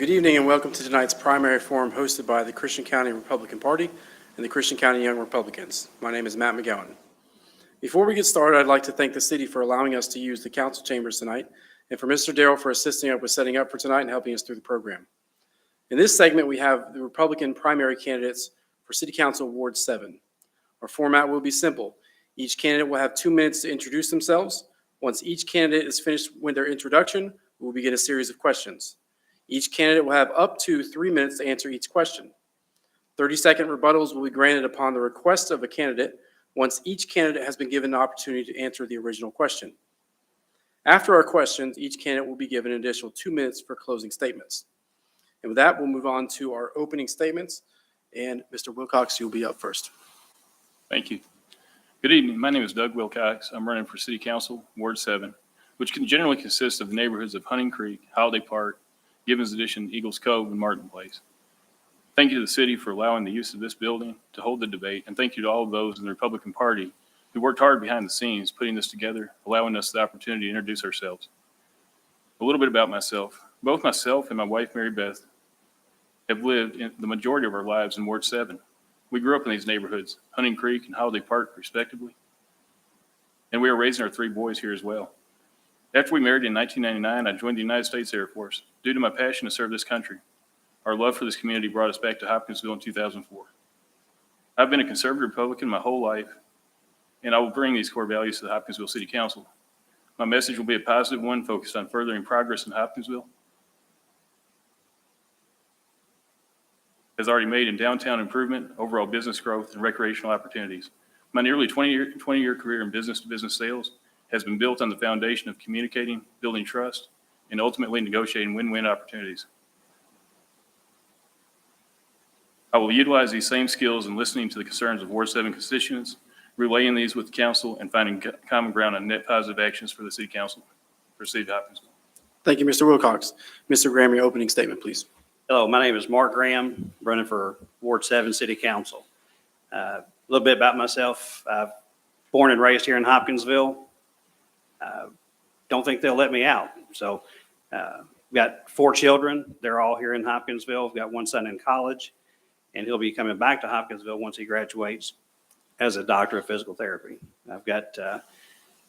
Good evening and welcome to tonight's primary forum hosted by the Christian County Republican Party and the Christian County Young Republicans. My name is Matt McGowan. Before we get started, I'd like to thank the city for allowing us to use the council chambers tonight and for Mr. Darrell for assisting us with setting up for tonight and helping us through the program. In this segment, we have the Republican primary candidates for City Council Ward 7. Our format will be simple. Each candidate will have 2 minutes to introduce themselves. Once each candidate is finished with their introduction, we will begin a series of questions. Each candidate will have up to 3 minutes to answer each question. 30-second rebuttals will be granted upon the request of a candidate once each candidate has been given an opportunity to answer the original question. After our questions, each candidate will be given an additional 2 minutes for closing statements. And with that, we'll move on to our opening statements. And Mr. Wilcox, you'll be up first. Thank you. Good evening. My name is Doug Wilcox. I'm running for City Council, Ward 7, which can generally consist of the neighborhoods of Hunting Creek, Holiday Park, Gibbons Addition, Eagles Cove, and Martin Place. Thank you to the city for allowing the use of this building to hold the debate, and thank you to all of those in the Republican Party who worked hard behind the scenes putting this together, allowing us the opportunity to introduce ourselves. A little bit about myself. Both myself and my wife, Mary Beth, have lived in the majority of our lives in Ward 7. We grew up in these neighborhoods, Hunting Creek and Holiday Park, respectively, and we are raising our 3 boys here as well. After we married in 1999, I joined the United States Air Force due to my passion to serve this country. Our love for this community brought us back to Hopkinsville in 2004. I've been a conservative Republican my whole life, and I will bring these core values to the Hopkinsville City Council. My message will be a positive one focused on furthering progress in Hopkinsville, has already made in downtown improvement, overall business growth, and recreational opportunities. My nearly 20-year career in business-to-business sales has been built on the foundation of communicating, building trust, and ultimately negotiating win-win opportunities. I will utilize these same skills in listening to the concerns of Ward 7 constituents, relaying these with the council, and finding common ground on net positive actions for the City Council for the City of Hopkinsville. Thank you, Mr. Wilcox. Mr. Graham, your opening statement, please. Hello, my name is Mark Graham, running for Ward 7 City Council. A little bit about myself. Born and raised here in Hopkinsville. Don't think they'll let me out. So got 4 children. They're all here in Hopkinsville. I've got 1 son in college, and he'll be coming back to Hopkinsville once he graduates as a doctor of physical therapy. I've got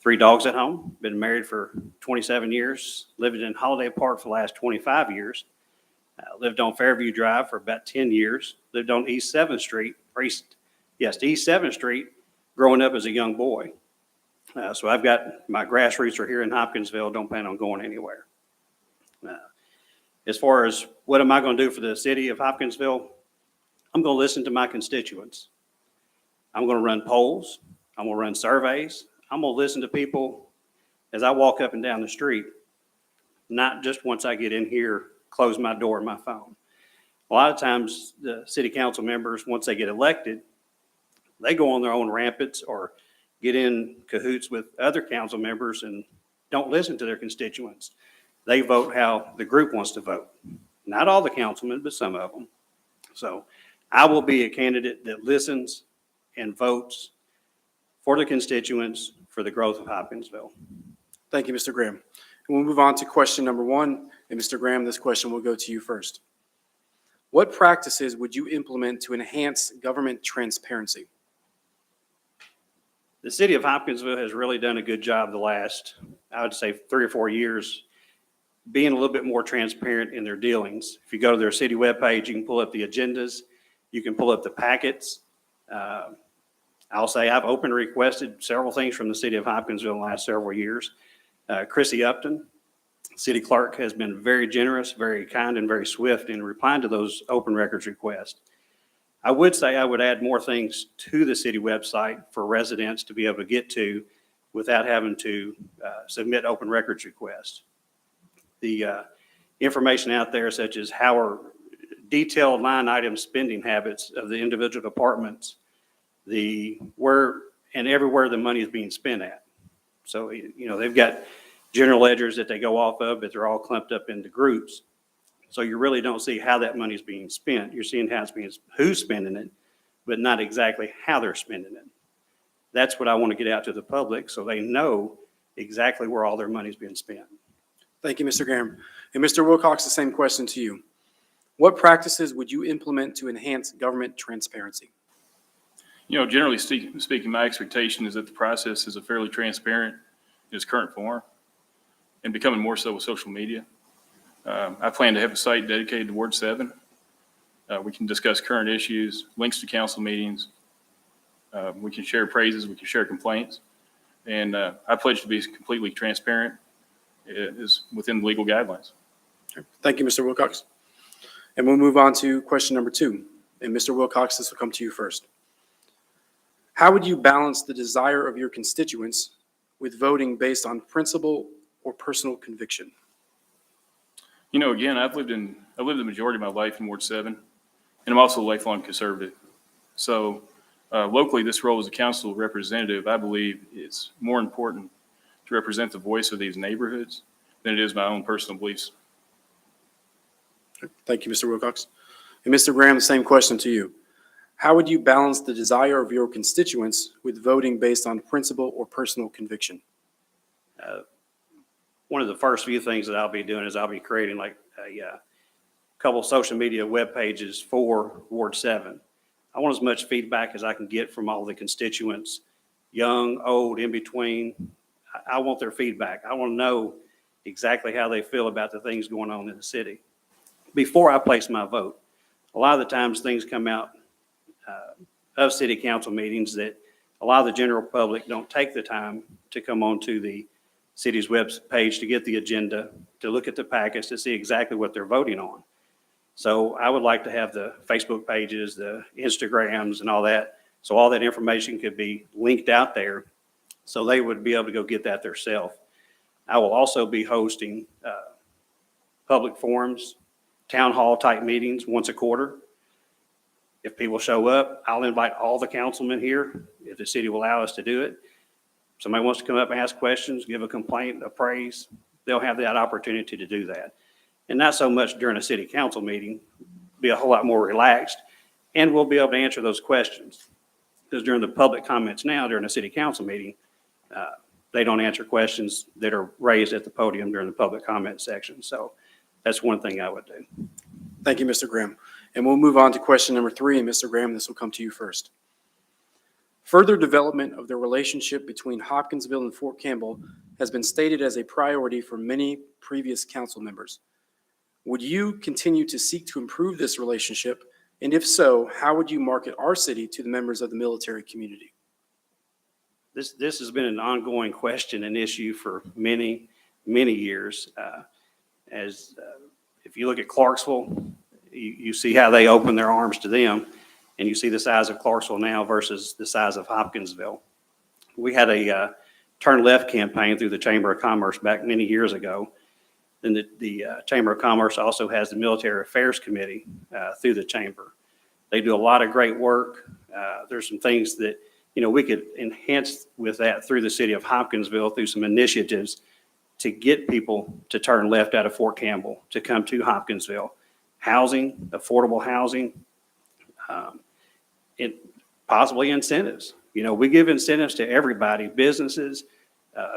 3 dogs at home, been married for 27 years, lived in Holiday Park for the last 25 years. Lived on Fairview Drive for about 10 years. Lived on East 7th Street, East 7th Street, growing up as a young boy. So I've got, my grassroots are here in Hopkinsville, don't plan on going anywhere. As far as what am I going to do for the city of Hopkinsville, I'm going to listen to my constituents. I'm going to run polls. I'm going to run surveys. I'm going to listen to people as I walk up and down the street, not just once I get in here, close my door and my phone. A lot of times the city council members, once they get elected, they go on their own rampants or get in cahoots with other council members and don't listen to their constituents. They vote how the group wants to vote. Not all the councilmen, but some of them. So I will be a candidate that listens and votes for the constituents for the growth of Hopkinsville. Thank you, Mr. Graham. And we'll move on to question number 1. And Mr. Graham, this question will go to you first. What practices would you implement to enhance government transparency? The city of Hopkinsville has really done a good job the last, I would say, 3 or 4 years, being a little bit more transparent in their dealings. If you go to their city webpage, you can pull up the agendas, you can pull up the packets. I'll say I've open requested several things from the city of Hopkinsville in the last several years. Chrissy Upton, city clerk, has been very generous, very kind, and very swift in replying to those open records requests. I would say I would add more things to the city website for residents to be able to get to without having to submit open records requests. The information out there, such as how are detailed line item spending habits of the individual departments, the where and everywhere the money is being spent at. So, you know, they've got general ledgers that they go off of, but they're all clumped up into groups. So you really don't see how that money is being spent. You're seeing how it's being, who's spending it, but not exactly how they're spending it. That's what I want to get out to the public so they know exactly where all their money is being spent. Thank you, Mr. Graham. And Mr. Wilcox, the same question to you. What practices would you implement to enhance government transparency? Generally speaking, my expectation is that the process is a fairly transparent in its current form and becoming more so with social media. I plan to have a site dedicated to Ward 7. We can discuss current issues, links to council meetings. We can share praises, we can share complaints. And I pledge to be completely transparent is within the legal guidelines. Thank you, Mr. Wilcox. And we'll move on to question number 2. And Mr. Wilcox, this will come to you first. How would you balance the desire of your constituents with voting based on principle or personal conviction? Again, I've lived the majority of my life in Ward 7, and I'm also a lifelong conservative. So locally, this role as a council representative, I believe, is more important to represent the voice of these neighborhoods than it is my own personal beliefs. Thank you, Mr. Wilcox. And Mr. Graham, the same question to you. How would you balance the desire of your constituents with voting based on principle or personal conviction? One of the first few things that I'll be doing is I'll be creating like a couple social media web pages for Ward 7. I want as much feedback as I can get from all the constituents, young, old, in between. I want their feedback. I want to know exactly how they feel about the things going on in the city before I place my vote. A lot of the times things come out of city council meetings that a lot of the general public don't take the time to come onto the city's web page to get the agenda, to look at the packets, to see exactly what they're voting on. So I would like to have the Facebook pages, the Instagrams and all that, so all that information could be linked out there so they would be able to go get that themselves. I will also be hosting public forums, town hall type meetings once a quarter. If people show up, I'll invite all the councilmen here, if the city will allow us to do it. Somebody wants to come up and ask questions, give a complaint, a praise, they'll have that opportunity to do that. And not so much during a city council meeting, be a whole lot more relaxed, and we'll be able to answer those questions. Because during the public comments now, during a city council meeting, they don't answer questions that are raised at the podium during the public comment section. So that's one thing I would do. Thank you, Mr. Graham. And we'll move on to question number 3. And Mr. Graham, this will come to you first. Further development of the relationship between Hopkinsville and Fort Campbell has been stated as a priority for many previous council members. Would you continue to seek to improve this relationship? And if so, how would you market our city to the members of the military community? This has been an ongoing question and issue for many, many years. If you look at Clarksville, you see how they open their arms to them, and you see the size of Clarksville now versus the size of Hopkinsville. We had a turn left campaign through the Chamber of Commerce back many years ago. And the Chamber of Commerce also has the Military Affairs Committee through the chamber. They do a lot of great work. There's some things that we could enhance with that through the city of Hopkinsville through some initiatives to get people to turn left out of Fort Campbell to come to Hopkinsville. Housing, affordable housing, and possibly incentives. We give incentives to everybody, businesses,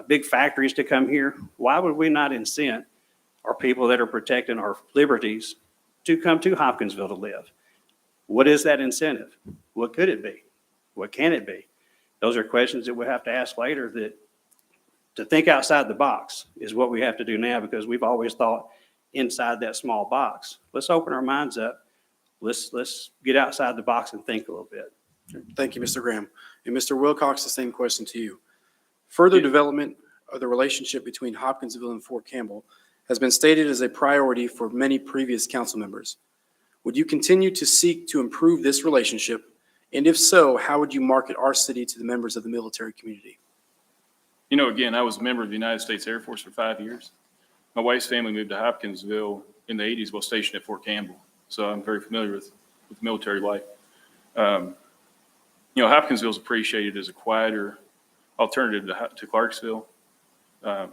big factories to come here. Why would we not incent our people that are protecting our liberties to come to Hopkinsville to live? What is that incentive? What could it be? What can it be? Those are questions that we'll have to ask later. That to think outside the box is what we have to do now, because we've always thought inside that small box. Let's open our minds up. Let's get outside the box and think a little bit. Thank you, Mr. Graham. And Mr. Wilcox, the same question to you. Further development of the relationship between Hopkinsville and Fort Campbell has been stated as a priority for many previous council members. Would you continue to seek to improve this relationship? And if so, how would you market our city to the members of the military community? Again, I was a member of the United States Air Force for 5 years. My wife's family moved to Hopkinsville in the 80s while stationed at Fort Campbell. So I'm very familiar with military life. Hopkinsville is appreciated as a quieter alternative to Clarksville. And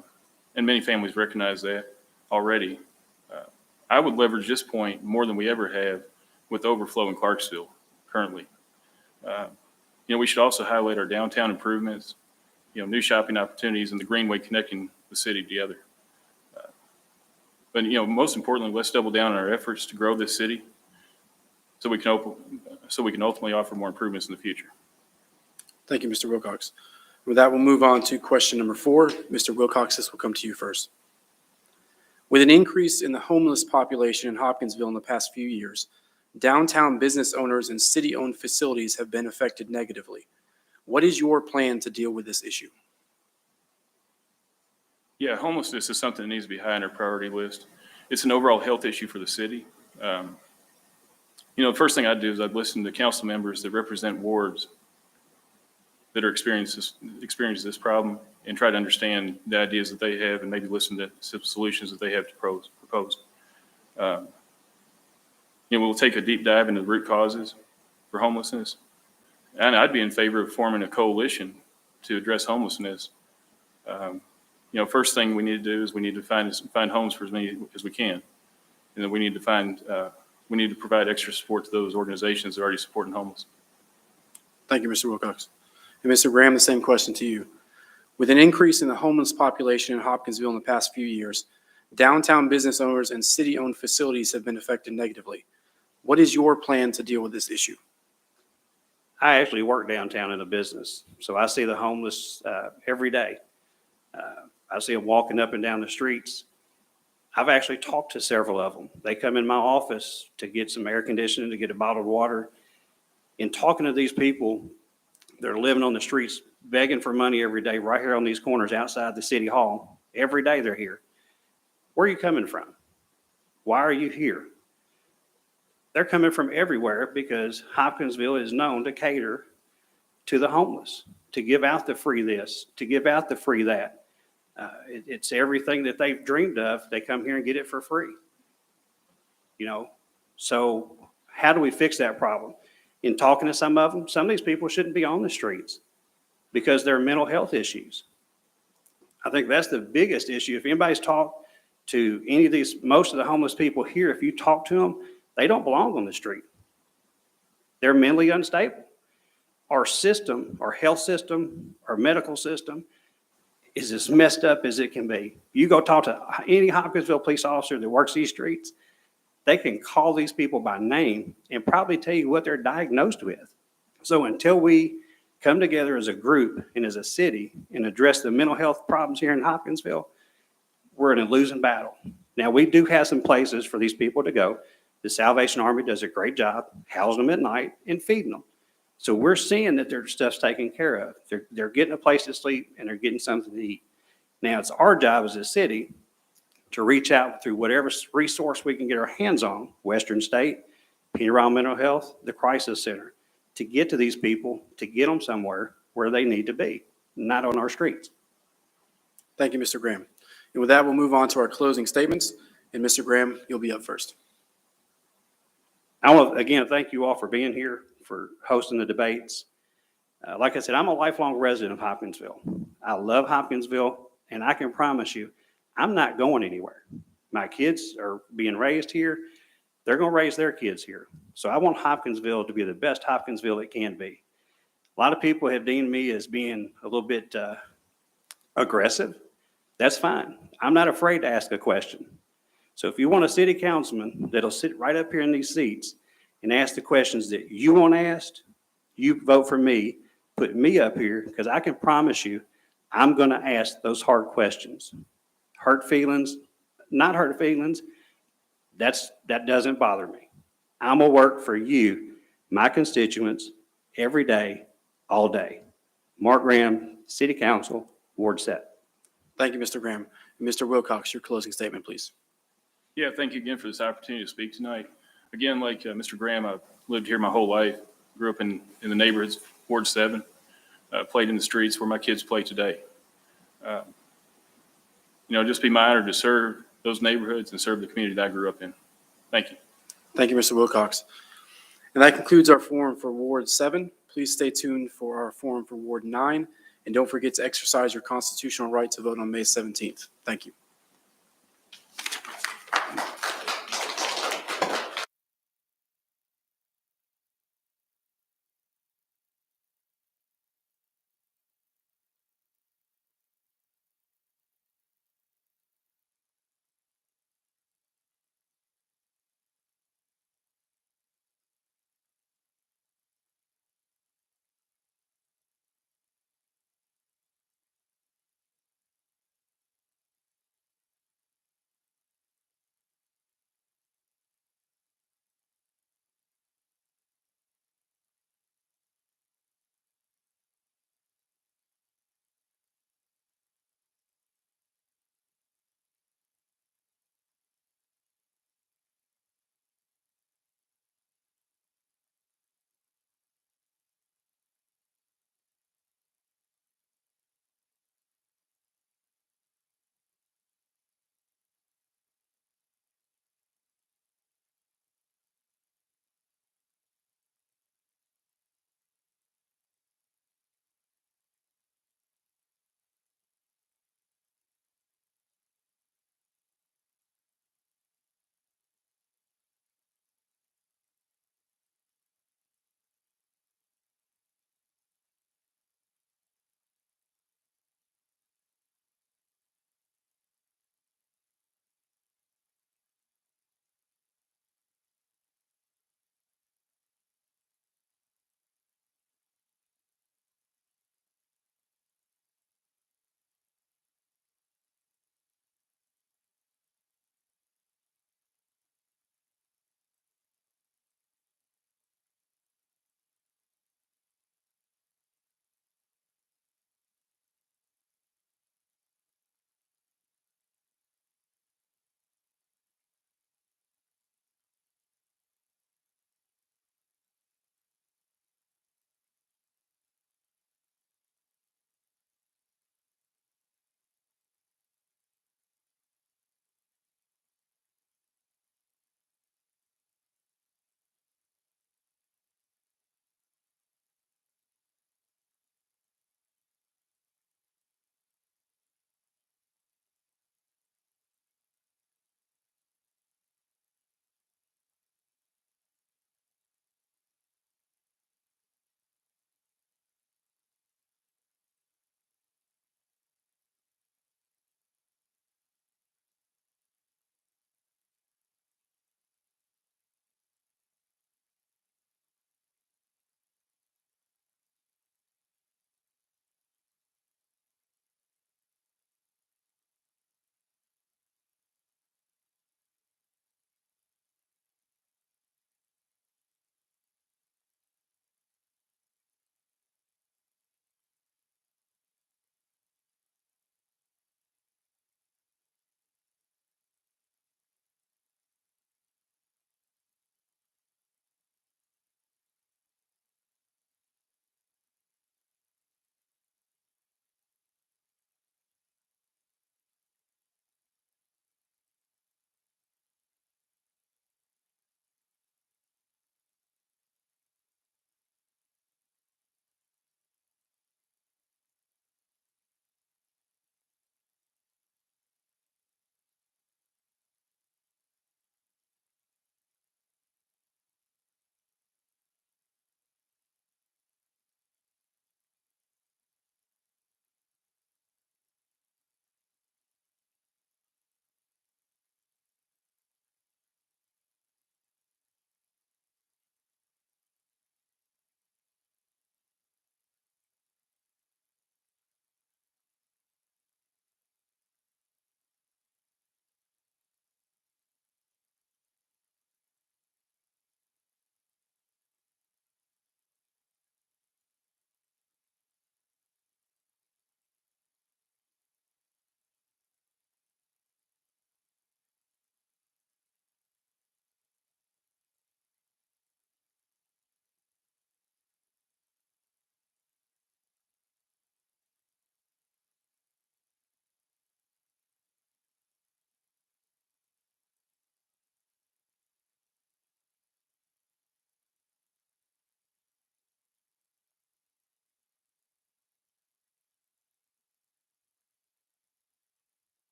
many families recognize that already. I would leverage this point more than we ever have with overflow in Clarksville currently. We should also highlight our downtown improvements, new shopping opportunities, and the Greenway connecting the city together. But, most importantly, let's double down on our efforts to grow this city so we can ultimately offer more improvements in the future. Thank you, Mr. Wilcox. With that, we'll move on to question number 4. Mr. Wilcox, this will come to you first. With an increase in the homeless population in Hopkinsville in the past few years, downtown business owners and city-owned facilities have been affected negatively. What is your plan to deal with this issue? Yeah, homelessness is something that needs to be high on our priority list. It's an overall health issue for the city. The first thing I'd do is I'd listen to council members that represent wards that are experience this problem and try to understand the ideas that they have and maybe listen to some solutions that they have to propose. We'll take a deep dive into the root causes for homelessness. And I'd be in favor of forming a coalition to address homelessness. First thing we need to do is we need to find homes for as many as we can. And then we need to provide extra support to those organizations that are already supporting homeless. Thank you, Mr. Wilcox. And Mr. Graham, the same question to you. With an increase in the homeless population in Hopkinsville in the past few years, downtown business owners and city-owned facilities have been affected negatively. What is your plan to deal with this issue? I actually work downtown in a business, so I see the homeless every day. I see them walking up and down the streets. I've actually talked to several of them. They come in my office to get some air conditioning, to get a bottle of water. In talking to these people, they're living on the streets, begging for money every day, right here on these corners outside the city hall. Every day they're here. Where are you coming from? Why are you here? They're coming from everywhere because Hopkinsville is known to cater to the homeless, to give out the free this, to give out the free that. It's everything that they've dreamed of. They come here and get it for free. So how do we fix that problem? In talking to some of them, some of these people shouldn't be on the streets because they're mental health issues. I think that's the biggest issue. If anybody's talked to any of these, most of the homeless people here, if you talk to them, they don't belong on the street. They're mentally unstable. Our system, our health system, our medical system is as messed up as it can be. You go talk to any Hopkinsville police officer that works these streets, they can call these people by name and probably tell you what they're diagnosed with. So until we come together as a group and as a city and address the mental health problems here in Hopkinsville, we're in a losing battle. Now, we do have some places for these people to go. The Salvation Army does a great job housing them at night and feeding them. So we're seeing that their stuff's taken care of. They're getting a place to sleep and they're getting something to eat. Now, it's our job as a city to reach out through whatever resource we can get our hands on, Western State, Penny Mental Health, the Crisis Center, to get to these people, to get them somewhere where they need to be, not on our streets. Thank you, Mr. Graham. And with that, we'll move on to our closing statements. And Mr. Graham, you'll be up first. I want to, again, thank you all for being here, for hosting the debates. Like I said, I'm a lifelong resident of Hopkinsville. I love Hopkinsville, and I can promise you, I'm not going anywhere. My kids are being raised here. They're going to raise their kids here. So I want Hopkinsville to be the best Hopkinsville it can be. A lot of people have deemed me as being a little bit aggressive. That's fine. I'm not afraid to ask a question. So if you want a city councilman that'll sit right up here in these seats and ask the questions that you want asked, you vote for me, put me up here, because I can promise you I'm going to ask those hard questions. Hurt feelings, not hurt feelings, that doesn't bother me. I'm going to work for you, my constituents, every day, all day. Mark Graham, City Council, Ward 7. Thank you, Mr. Graham. And Mr. Wilcox, your closing statement, please. Yeah, thank you again for this opportunity to speak tonight. Again, like Mr. Graham, I've lived here my whole life, grew up in the neighborhoods, Ward 7, played in the streets where my kids play today. Just be my honor to serve those neighborhoods and serve the community that I grew up in. Thank you. Thank you, Mr. Wilcox. And that concludes our forum for Ward 7. Please stay tuned for our forum for Ward 9. And don't forget to exercise your constitutional right to vote on May 17th. Thank you.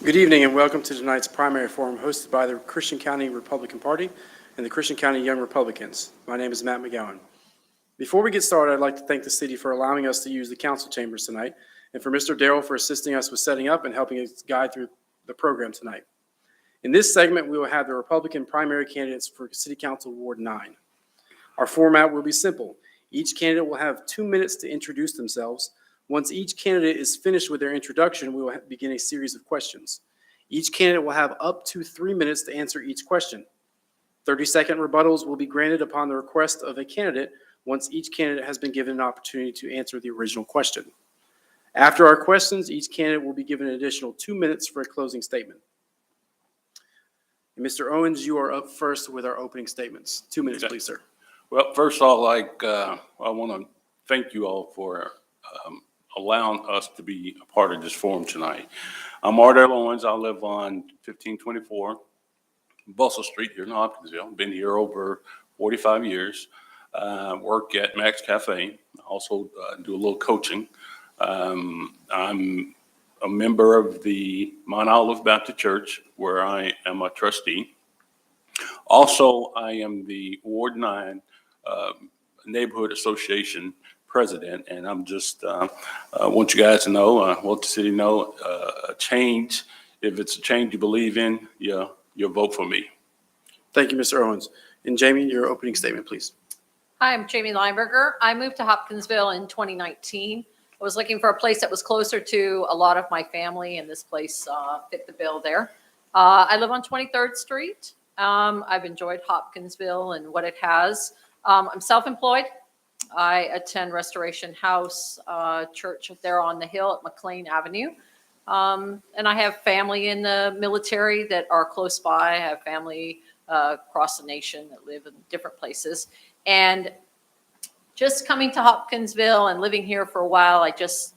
Good evening and welcome to tonight's primary forum hosted by the Christian County Republican Party and the Christian County Young Republicans. My name is Matt McGowan. Before we get started, I'd like to thank the city for allowing us to use the council chambers tonight and for Mr. Darrell for assisting us with setting up and helping us guide through the program tonight. In this segment, we will have the Republican primary candidates for City Council Ward 9. Our format will be simple. Each candidate will have 2 minutes to introduce themselves. Once each candidate is finished with their introduction, we will begin a series of questions. Each candidate will have up to 3 minutes to answer each question. 30-second rebuttals will be granted upon the request of a candidate once each candidate has been given an opportunity to answer the original question. After our questions, each candidate will be given an additional 2 minutes for a closing statement. And Mr. Owens, you are up first with our opening statements. 2 minutes, please, sir. Well, first of all, I want to thank you all for allowing us to be a part of this forum tonight. I'm Ardell Owens. I live on 1524 Bustle Street here in Hopkinsville. Been here over 45 years. Work at Max Cafe. Also do a little coaching. I'm a member of the Mount Olive Baptist Church, where I am a trustee. Also, I am the Ward 9 Neighborhood Association president, and I'm just want you guys to know, want the city to know, a change. If it's a change you believe in, you'll vote for me. Thank you, Mr. Owens. And Jamie, your opening statement, please. Hi, I'm Jamie Lineberger. I moved to Hopkinsville in 2019. I was looking for a place that was closer to a lot of my family, and this place fit the bill there. I live on 23rd Street. I've enjoyed Hopkinsville and what it has. I'm self-employed. I attend Restoration House Church there on the hill at McLean Avenue. And I have family in the military that are close by. I have family across the nation that live in different places. And just coming to Hopkinsville and living here for a while, I just,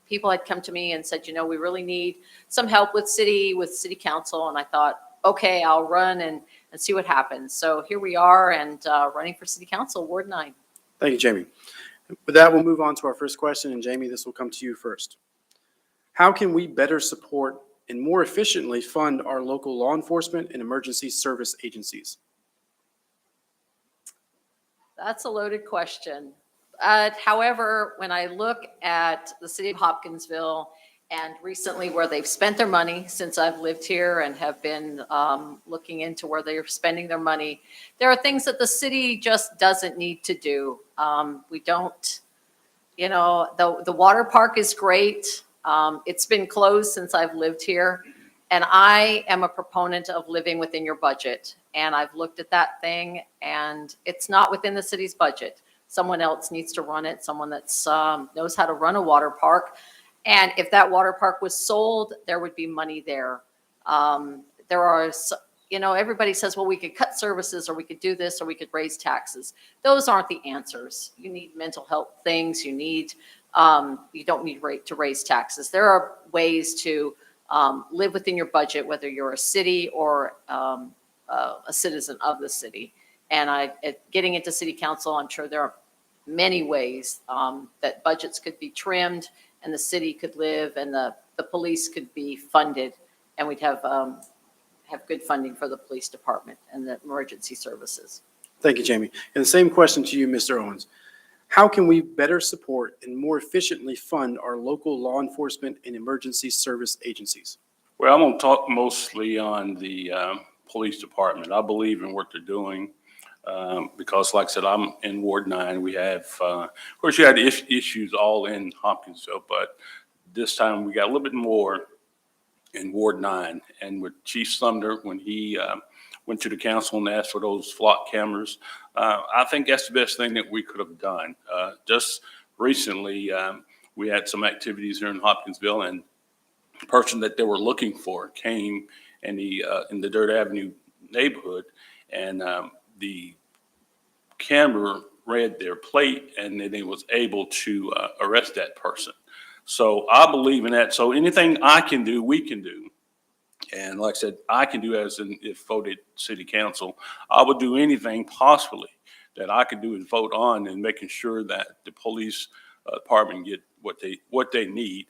people had come to me and said, we really need some help with city council. And I thought, okay, I'll run and see what happens. So here we are and running for city council, Ward 9. Thank you, Jamie. With that, we'll move on to our first question. And Jamie, this will come to you first. How can we better support and more efficiently fund our local law enforcement and emergency service agencies? That's a loaded question. However, when I look at the city of Hopkinsville and recently where they've spent their money since I've lived here and have been looking into where they're spending their money, there are things that the city just doesn't need to do. We don't, the water park is great. It's been closed since I've lived here. And I am a proponent of living within your budget. And I've looked at that thing and it's not within the city's budget. Someone else needs to run it, someone that's knows how to run a water park. And if that water park was sold, there would be money there. There are, everybody says, well, we could cut services or we could do this or we could raise taxes. Those aren't the answers. You need mental health things. You don't need to raise taxes. There are ways to live within your budget, whether you're a city or a citizen of the city. And getting into city council, I'm sure there are many ways that budgets could be trimmed and the city could live and the police could be funded, and we'd have good funding for the police department and the emergency services. Thank you, Jamie. And the same question to you, Mr. Owens. How can we better support and more efficiently fund our local law enforcement and emergency service agencies? Well, I'm going to talk mostly on the police department. I believe in what they're doing because, like I said, I'm in Ward 9. We have, of course, you had issues all in Hopkinsville, but this time we got a little bit more in Ward 9. And with Chief Sumner, when he went to the council and asked for those flock cameras, I think that's the best thing that we could have done. Just recently, we had some activities here in Hopkinsville, and the person that they were looking for came in the Dirt Avenue neighborhood, and the camera read their plate, and then they was able to arrest that person. So I believe in that. So anything I can do, we can do. And like I said, I can do if voted city council, I would do anything possibly that I could do and vote on, and making sure that the police department get what they need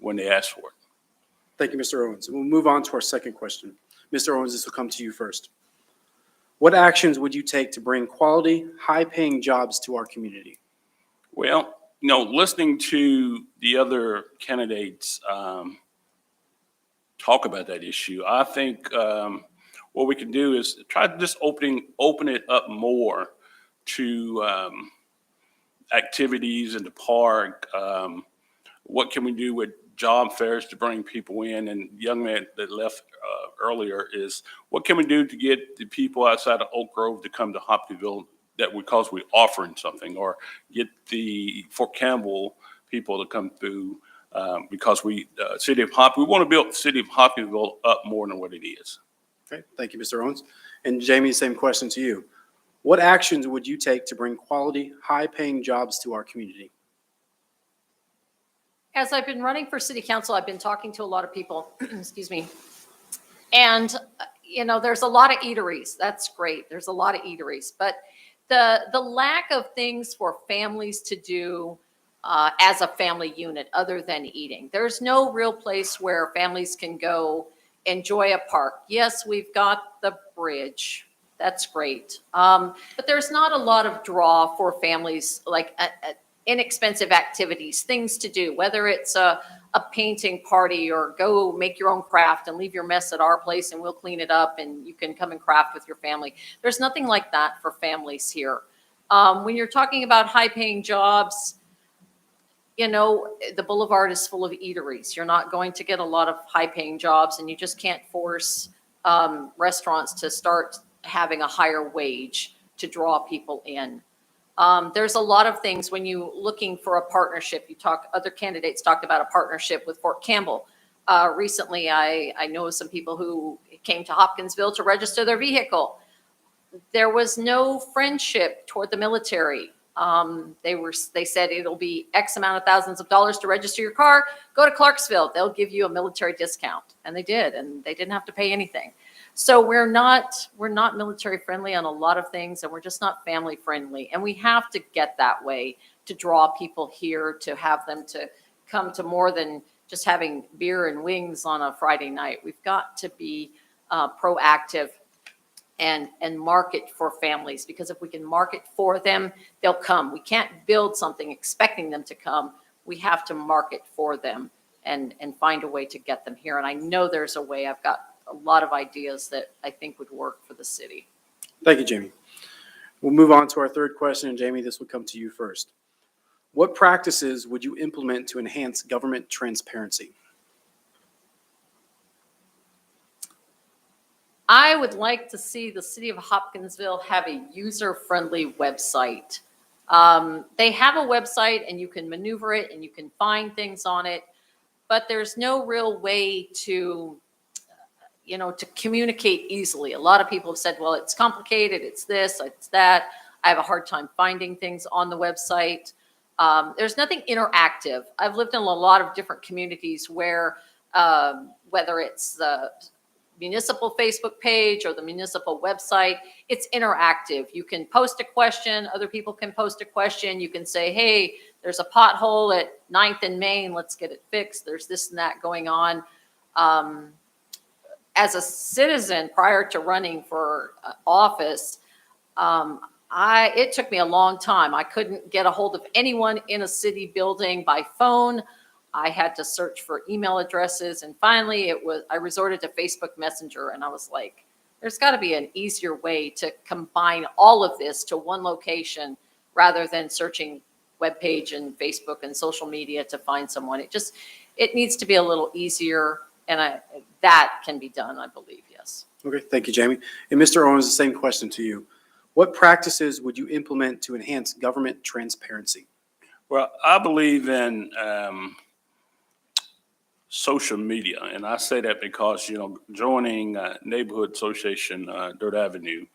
when they ask for it. Thank you, Mr. Owens. We'll move on to our second question. Mr. Owens, this will come to you first. What actions would you take to bring quality, high-paying jobs to our community? Well, listening to the other candidates talk about that issue, I think what we can do is try to just open it up more to activities in the park. What can we do with job fairs to bring people in? And the young man that left earlier is, what can we do to get the people outside of Oak Grove to come to Hopkinsville because we're offering something, or get the Fort Campbell people to come through because we want to build the city of Hopkinsville up more than what it is. Okay, thank you, Mr. Owens. And Jamie, same question to you. What actions would you take to bring quality, high-paying jobs to our community? As I've been running for city council, I've been talking to a lot of people, excuse me. And, there's a lot of eateries. That's great. There's a lot of eateries. But the lack of things for families to do as a family unit other than eating. There's no real place where families can go enjoy a park. Yes, we've got the bridge. That's great. But there's not a lot of draw for families, like inexpensive activities, things to do, whether it's a painting party or go make your own craft and leave your mess at our place and we'll clean it up and you can come and craft with your family. There's nothing like that for families here. When you're talking about high-paying jobs, the boulevard is full of eateries. You're not going to get a lot of high-paying jobs, and you just can't force restaurants to start having a higher wage to draw people in. There's a lot of things when you looking for a partnership. Other candidates talked about a partnership with Fort Campbell. Recently, I know some people who came to Hopkinsville to register their vehicle. There was no friendship toward the military. They said it'll be X amount of thousands of dollars to register your car. Go to Clarksville. They'll give you a military discount. And they did, and they didn't have to pay anything. So we're not military friendly on a lot of things, and we're just not family friendly. And we have to get that way to draw people here, to have them to come to more than just having beer and wings on a Friday night. We've got to be proactive and market for families, because if we can market for them, they'll come. We can't build something expecting them to come. We have to market for them and find a way to get them here. And I know there's a way. I've got a lot of ideas that I think would work for the city. Thank you, Jamie. We'll move on to our third question, and Jamie, this will come to you first. What practices would you implement to enhance government transparency? I would like to see the city of Hopkinsville have a user-friendly website. They have a website and you can maneuver it and you can find things on it, but there's no real way to communicate easily. A lot of people have said, well, it's complicated, it's this, it's that. I have a hard time finding things on the website. There's nothing interactive. I've lived in a lot of different communities where, whether it's the municipal Facebook page or the municipal website, it's interactive. You can post a question, other people can post a question. You can say, hey, there's a pothole at 9th and Main, let's get it fixed. There's this and that going on. As a citizen, prior to running for office, it took me a long time. I couldn't get a hold of anyone in a city building by phone. I had to search for email addresses, and finally I resorted to Facebook Messenger, and I was like, there's got to be an easier way to combine all of this to one location rather than searching webpage and Facebook and social media to find someone. It needs to be a little easier, and that can be done, I believe, yes. Okay, thank you, Jamie. And Mr. Owens, the same question to you. What practices would you implement to enhance government transparency? Well, I believe in social media, and I say that because, joining Neighborhood Association Dirt Avenue,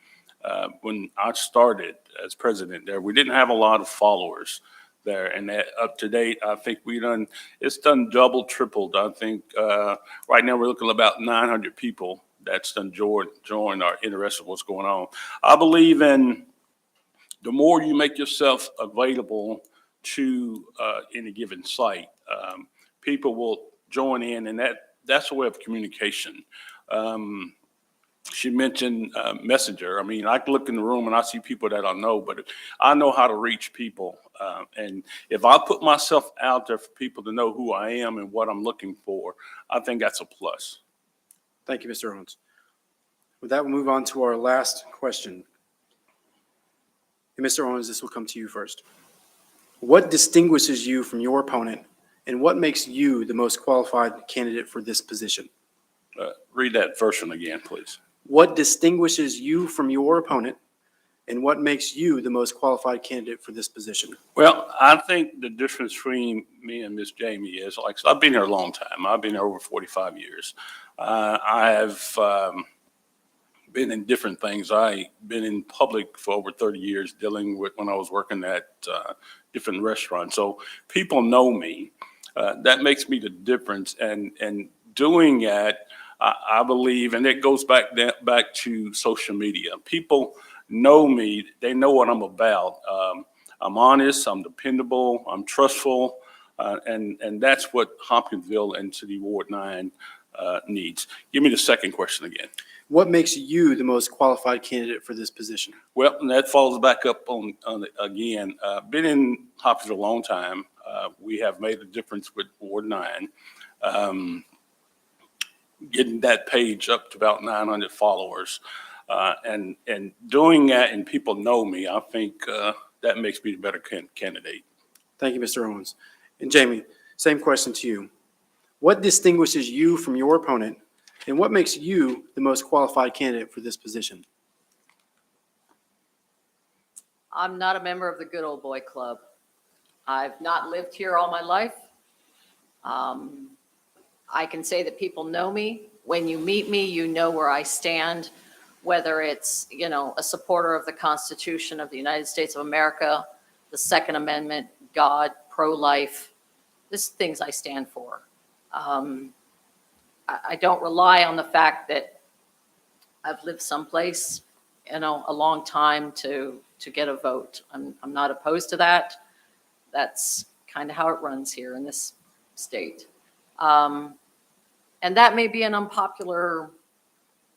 when I started as president there, we didn't have a lot of followers there, and that up to date, I think it's done double, tripled. I think right now we're looking at about 900 people that's done join or interested in what's going on. I believe in the more you make yourself available to any given site, people will join in, and that's a way of communication. She mentioned Messenger. I mean, I can look in the room and I see people that I know, but I know how to reach people. And if I put myself out there for people to know who I am and what I'm looking for, I think that's a plus. Thank you, Mr. Owens. With that, we'll move on to our last question. And Mr. Owens, this will come to you first. What distinguishes you from your opponent, and what makes you the most qualified candidate for this position? Read that first one again, please. What distinguishes you from your opponent, and what makes you the most qualified candidate for this position? Well, I think the difference between me and Miss Jamie is, like, I've been here a long time. I've been here over 45 years. I have been in different things. I've been in public for over 30 years, dealing with when I was working at different restaurants. So people know me. That makes me the difference. And doing that, I believe, and it goes back to social media. People know me. They know what I'm about. I'm honest. I'm dependable. I'm trustful. And that's what Hopkinsville and City Ward 9 needs. Give me the second question again. What makes you the most qualified candidate for this position? Well, and that falls back up on again, been in Hopkinsville a long time. We have made a difference with Ward 9. Getting that page up to about 900 followers. And doing that, and people know me, I think that makes me a better candidate. Thank you, Mr. Owens. And Jamie, same question to you. What distinguishes you from your opponent, and what makes you the most qualified candidate for this position? I'm not a member of the Good Old Boy Club. I've not lived here all my life. I can say that people know me. When you meet me, you know where I stand, whether it's, a supporter of the Constitution of the United States of America, the Second Amendment, God, pro-life. This is things I stand for. I don't rely on the fact that I've lived someplace, a long time to get a vote. I'm not opposed to that. That's kind of how it runs here in this state. And that may be an unpopular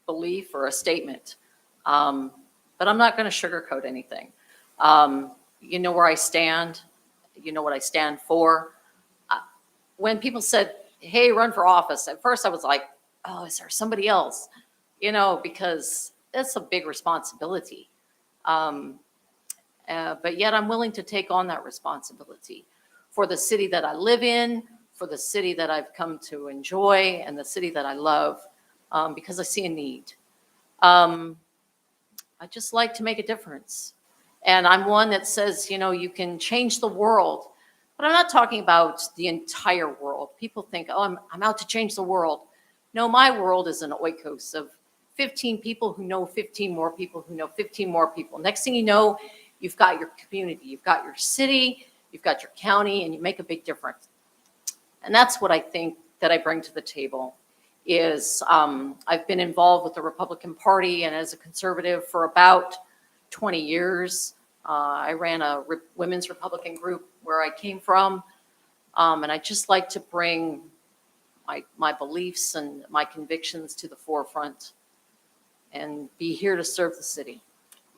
belief or a statement, but I'm not going to sugarcoat anything. You know where I stand. You know what I stand for. When people said, hey, run for office, at first I was like, oh, is there somebody else? Because that's a big responsibility. But yet I'm willing to take on that responsibility for the city that I live in, for the city that I've come to enjoy, and the city that I love, because I see a need. I just like to make a difference. And I'm one that says, you can change the world. But I'm not talking about the entire world. People think, oh, I'm out to change the world. No, my world is an oikos of 15 people who know 15 more people who know 15 more people. Next thing you know, you've got your community, you've got your city, you've got your county, and you make a big difference. And that's what I think that I bring to the table is I've been involved with the Republican Party and as a conservative for about 20 years. I ran a women's Republican group where I came from. And I just like to bring my beliefs and my convictions to the forefront and be here to serve the city.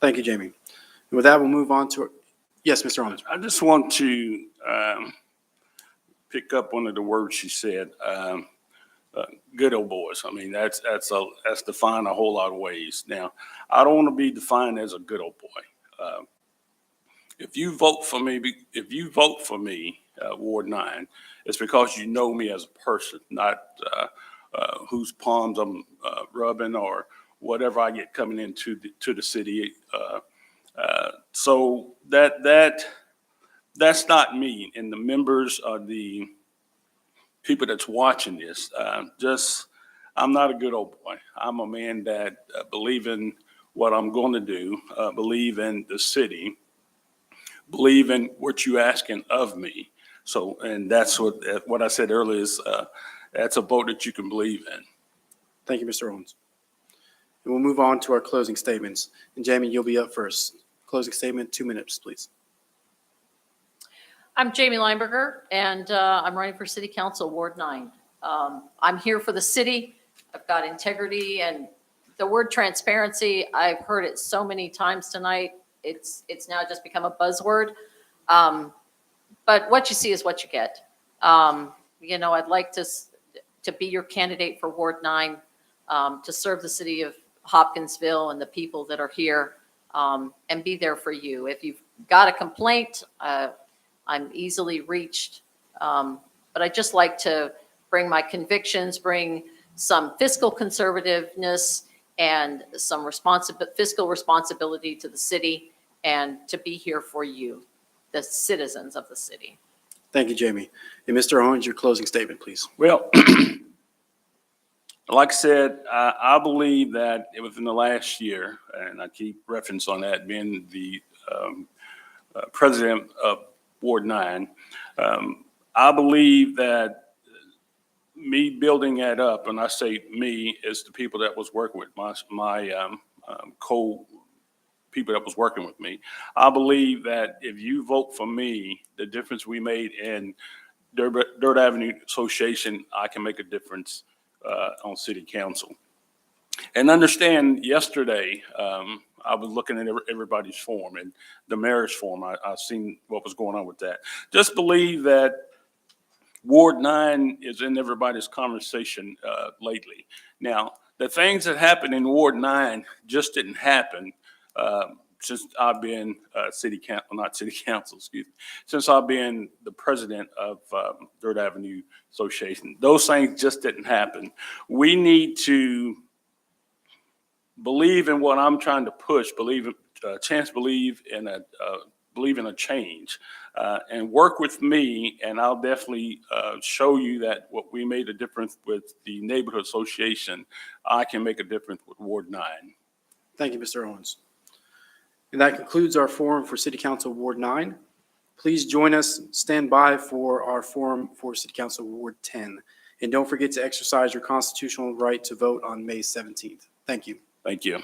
Thank you, Jamie. And with that, we'll move on to, yes, Mr. Owens. I just want to pick up one of the words she said. Good old boys. I mean, that's defined a whole lot of ways. Now, I don't want to be defined as a good old boy. If you vote for me, Ward 9, it's because you know me as a person, not whose palms I'm rubbing or whatever I get coming into the city. So that's not me. And the members of the people that's watching this, I'm not a good old boy. I'm a man that believe in what I'm going to do, believe in the city, believe in what you're asking of me. So, and that's what I said earlier is that's a vote that you can believe in. Thank you, Mr. Owens. And we'll move on to our closing statements. And Jamie, you'll be up first. Closing statement, 2 minutes, please. I'm Jamie Lineberger, and I'm running for City Council, Ward 9. I'm here for the city. I've got integrity, and the word transparency, I've heard it so many times tonight. It's now just become a buzzword. But what you see is what you get. I'd like to be your candidate for Ward 9, to serve the city of Hopkinsville and the people that are here, and be there for you. If you've got a complaint, I'm easily reached. But I just like to bring my convictions, bring some fiscal conservativeness and some fiscal responsibility to the city, and to be here for you, the citizens of the city. Thank you, Jamie. And Mr. Owens, your closing statement, please. Well, like I said, I believe that within the last year, and I keep reference on that being the president of Ward 9, I believe that me building that up, and I say me, is the people that was working with my people that was working with me. I believe that if you vote for me, the difference we made in Dirt Avenue Association, I can make a difference on city council. And understand, yesterday, I was looking at everybody's form and the mayor's form. I seen what was going on with that. Just believe that Ward 9 is in everybody's conversation lately. Now, the things that happened in Ward 9 just didn't happen since I've been since I've been the president of Dirt Avenue Association. Those things just didn't happen. We need to believe in what I'm trying to push, believe in a change, and work with me, and I'll definitely show you that what we made a difference with the neighborhood association, I can make a difference with Ward 9. Thank you, Mr. Owens. And that concludes our forum for City Council Ward 9. Please join us, stand by for our forum for City Council Ward 10. And don't forget to exercise your constitutional right to vote on May 17th. Thank you. Thank you.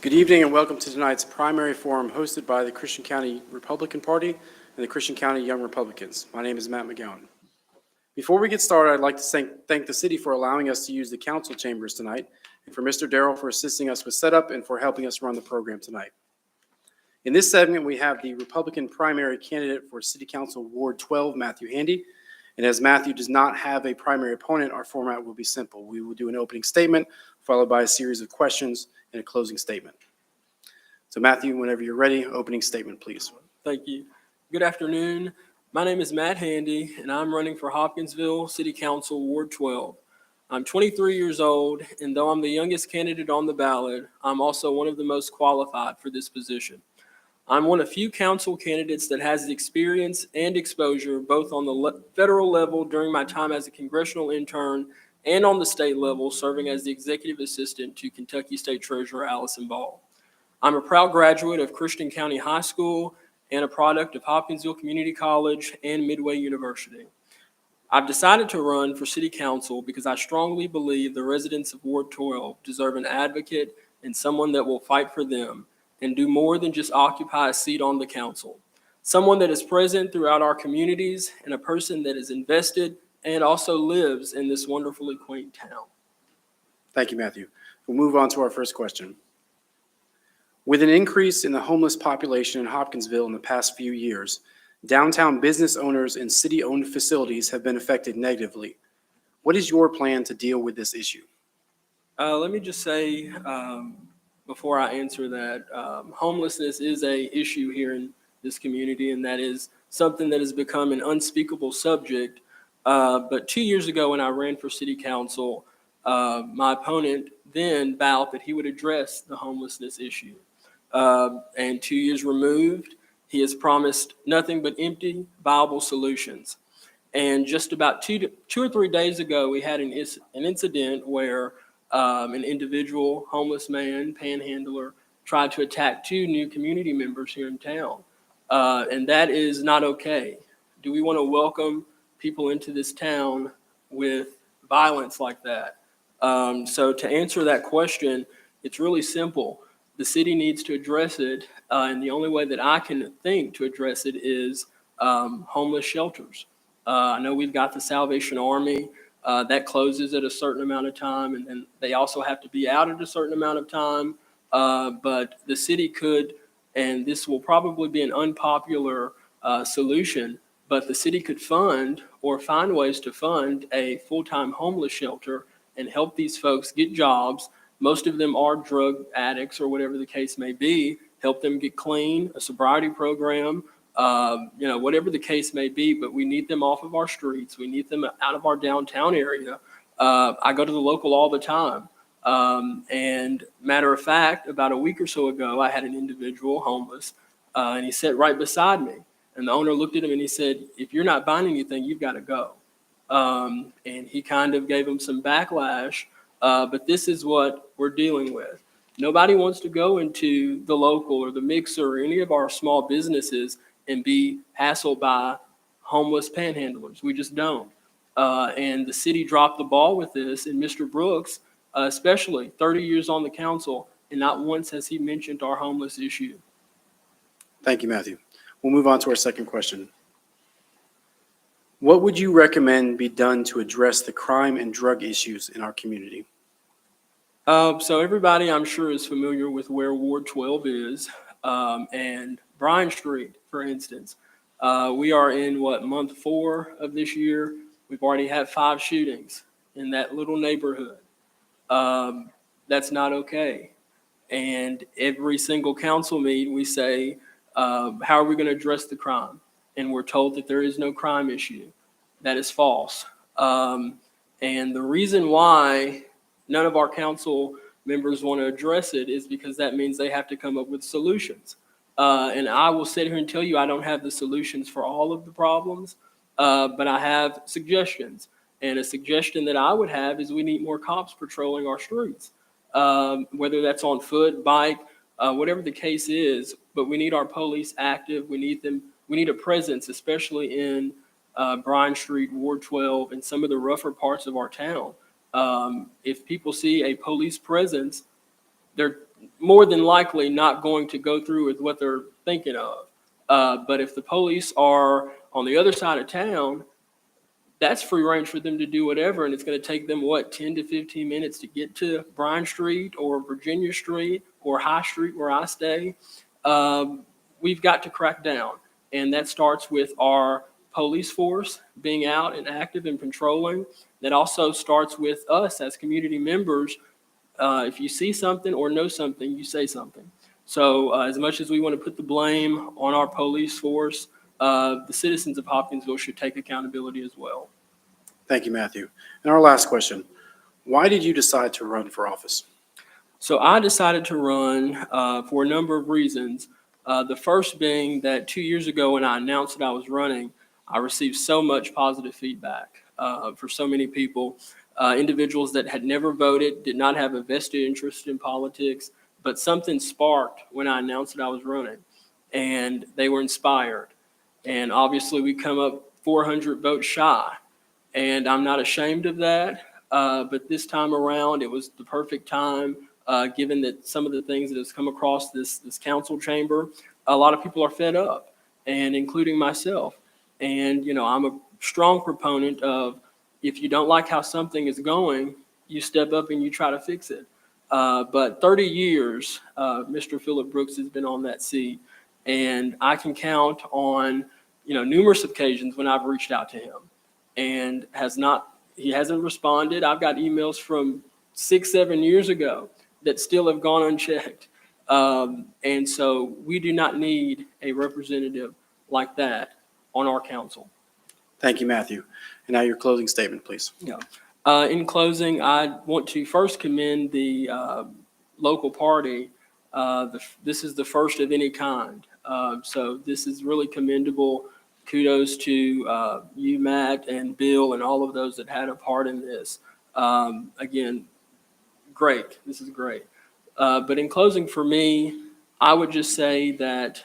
Good evening and welcome to tonight's primary forum hosted by the Christian County Republican Party and the Christian County Young Republicans. My name is Matt McGowan. Before we get started, I'd like to thank the city for allowing us to use the council chambers tonight, and for Mr. Darrell for assisting us with setup and for helping us run the program tonight. In this segment, we have the Republican primary candidate for City Council Ward 12, Matthew Handy. And as Matthew does not have a primary opponent, our format will be simple. We will do an opening statement, followed by a series of questions and a closing statement. So Matthew, whenever you're ready, opening statement, please. Thank you. Good afternoon. My name is Matt Handy, and I'm running for Hopkinsville City Council Ward 12. I'm 23 years old, and though I'm the youngest candidate on the ballot, I'm also one of the most qualified for this position. I'm one of few council candidates that has the experience and exposure both on the federal level during my time as a congressional intern and on the state level serving as the executive assistant to Kentucky State Treasurer Allison Ball. I'm a proud graduate of Christian County High School and a product of Hopkinsville Community College and Midway University. I've decided to run for City Council because I strongly believe the residents of Ward 12 deserve an advocate and someone that will fight for them and do more than just occupy a seat on the council. Someone that is present throughout our communities and a person that is invested and also lives in this wonderfully quaint town. Thank you, Matthew. We'll move on to our first question. With an increase in the homeless population in Hopkinsville in the past few years, downtown business owners and city-owned facilities have been affected negatively. What is your plan to deal with this issue? Let me just say, before I answer that, homelessness is an issue here in this community, and that is something that has become an unspeakable subject. But 2 years ago when I ran for city council, my opponent then vowed that he would address the homelessness issue. And 2 years removed, he has promised nothing but empty, viable solutions. And just about two or 3 days ago, we had an incident where an individual, homeless man, panhandler, tried to attack 2 new community members here in town. And that is not okay. Do we want to welcome people into this town with violence like that? So to answer that question, it's really simple. The city needs to address it, and the only way that I can think to address it is homeless shelters. I know we've got the Salvation Army. That closes at a certain amount of time, and then they also have to be out at a certain amount of time. But the city could, and this will probably be an unpopular solution, but the city could fund or find ways to fund a full-time homeless shelter and help these folks get jobs. Most of them are drug addicts or whatever the case may be. Help them get clean, a sobriety program, whatever the case may be, but we need them off of our streets. We need them out of our downtown area. I go to the local all the time. And matter of fact, about a week or so ago, I had an individual homeless, and he sat right beside me. And the owner looked at him and he said, "If you're not buying anything, you've got to go." And he kind of gave him some backlash, but this is what we're dealing with. Nobody wants to go into the local or the Mixer or any of our small businesses and be hassled by homeless panhandlers. We just don't. And the city dropped the ball with this, and Mr. Brooks, especially 30 years on the council, and not once has he mentioned our homeless issue. Thank you, Matthew. We'll move on to our second question. What would you recommend be done to address the crime and drug issues in our community? So everybody, I'm sure, is familiar with where Ward 12 is, and Bryan Street, for instance. We are in, month 4 of this year. We've already had 5 shootings in that little neighborhood. That's not okay. And every single council meeting, we say, how are we going to address the crime? And we're told that there is no crime issue. That is false. And the reason why none of our council members want to address it is because that means they have to come up with solutions. And I will sit here and tell you I don't have the solutions for all of the problems, but I have suggestions. And a suggestion that I would have is we need more cops patrolling our streets, whether that's on foot, bike, whatever the case is. But we need our police active. We need them. We need a presence, especially in Bryan Street, Ward 12, and some of the rougher parts of our town. If people see a police presence, they're more than likely not going to go through with what they're thinking of. But if the police are on the other side of town, that's free range for them to do whatever, and it's going to take them, 10 to 15 minutes to get to Bryan Street or Virginia Street or High Street where I stay. We've got to crack down, and that starts with our police force being out and active and patrolling. That also starts with us as community members. If you see something or know something, you say something. So as much as we want to put the blame on our police force, the citizens of Hopkinsville should take accountability as well. Thank you, Matthew. And our last question, why did you decide to run for office? So I decided to run for a number of reasons. The first being that 2 years ago when I announced that I was running, I received so much positive feedback for so many people, individuals that had never voted, did not have a vested interest in politics, but something sparked when I announced that I was running, and they were inspired. And obviously we come up 400 votes shy, and I'm not ashamed of that. But this time around, it was the perfect time, given that some of the things that has come across this council chamber, a lot of people are fed up, and including myself. And, I'm a strong proponent of, if you don't like how something is going, you step up and you try to fix it. But 30 years, Mr. Phillip Brooks has been on that seat, and I can count on, numerous occasions when I've reached out to him and he hasn't responded. I've got emails from 6-7 years ago that still have gone unchecked. And so we do not need a representative like that on our council. Thank you, Matthew. And now your closing statement, please. Yeah. In closing, I want to first commend the local party. This is the first of any kind. So this is really commendable. Kudos to you, Matt, and Bill, and all of those that had a part in this. Again, great. This is great. But in closing, for me, I would just say that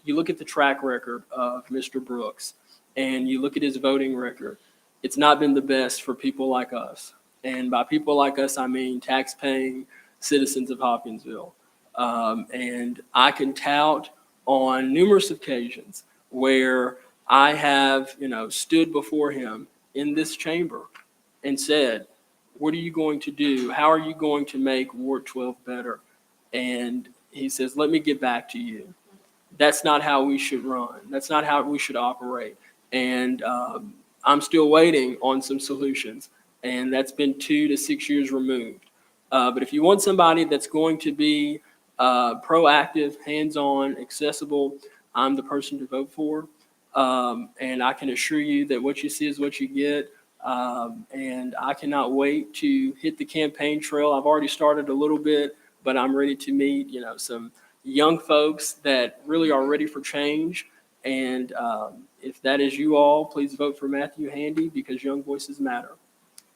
you look at the track record of Mr. Brooks, and you look at his voting record. It's not been the best for people like us. And by people like us, I mean tax-paying citizens of Hopkinsville. And I can tout on numerous occasions where I have, stood before him in this chamber and said, what are you going to do? How are you going to make Ward 12 better? And he says, let me get back to you. That's not how we should run. That's not how we should operate. And I'm still waiting on some solutions. And that's been 2 to 6 years removed. But if you want somebody that's going to be proactive, hands-on, accessible, I'm the person to vote for. And I can assure you that what you see is what you get. And I cannot wait to hit the campaign trail. I've already started a little bit, but I'm ready to meet, some young folks that really are ready for change. And if that is you all, please vote for Matthew Handy, because young voices matter.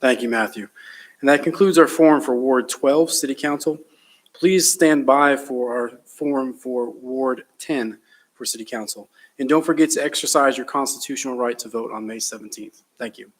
Thank you, Matthew. And that concludes our forum for Ward 12 City Council. Please stand by for our forum for Ward 10 for City Council. And don't forget to exercise your constitutional right to vote on May 17th. Thank you.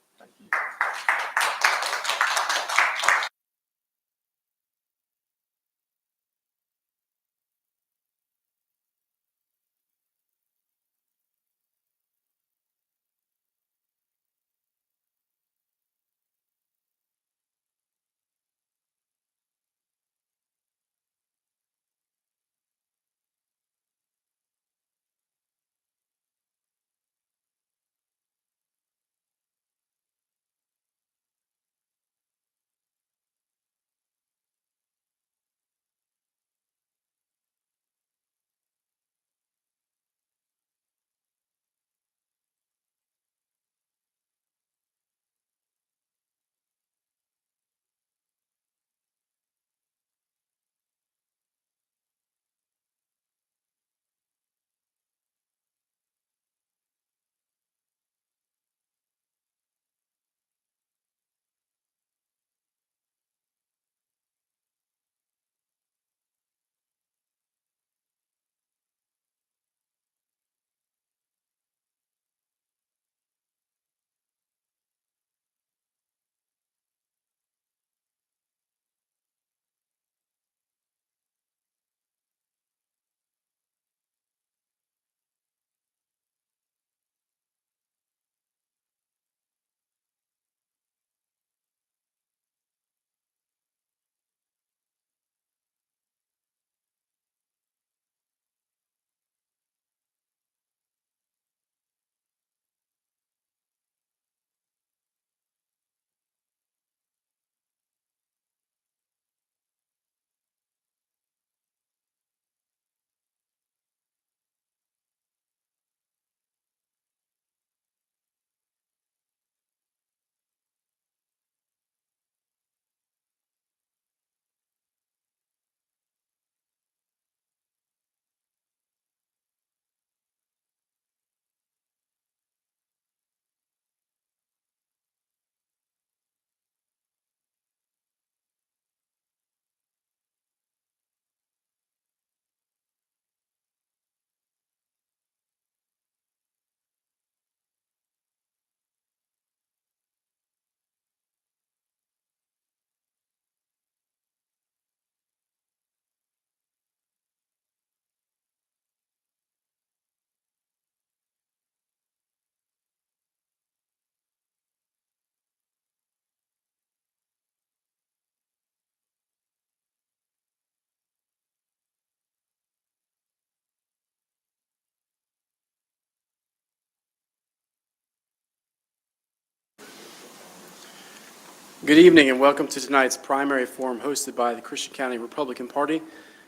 Good evening and welcome to tonight's primary forum hosted by the Christian County Republican Party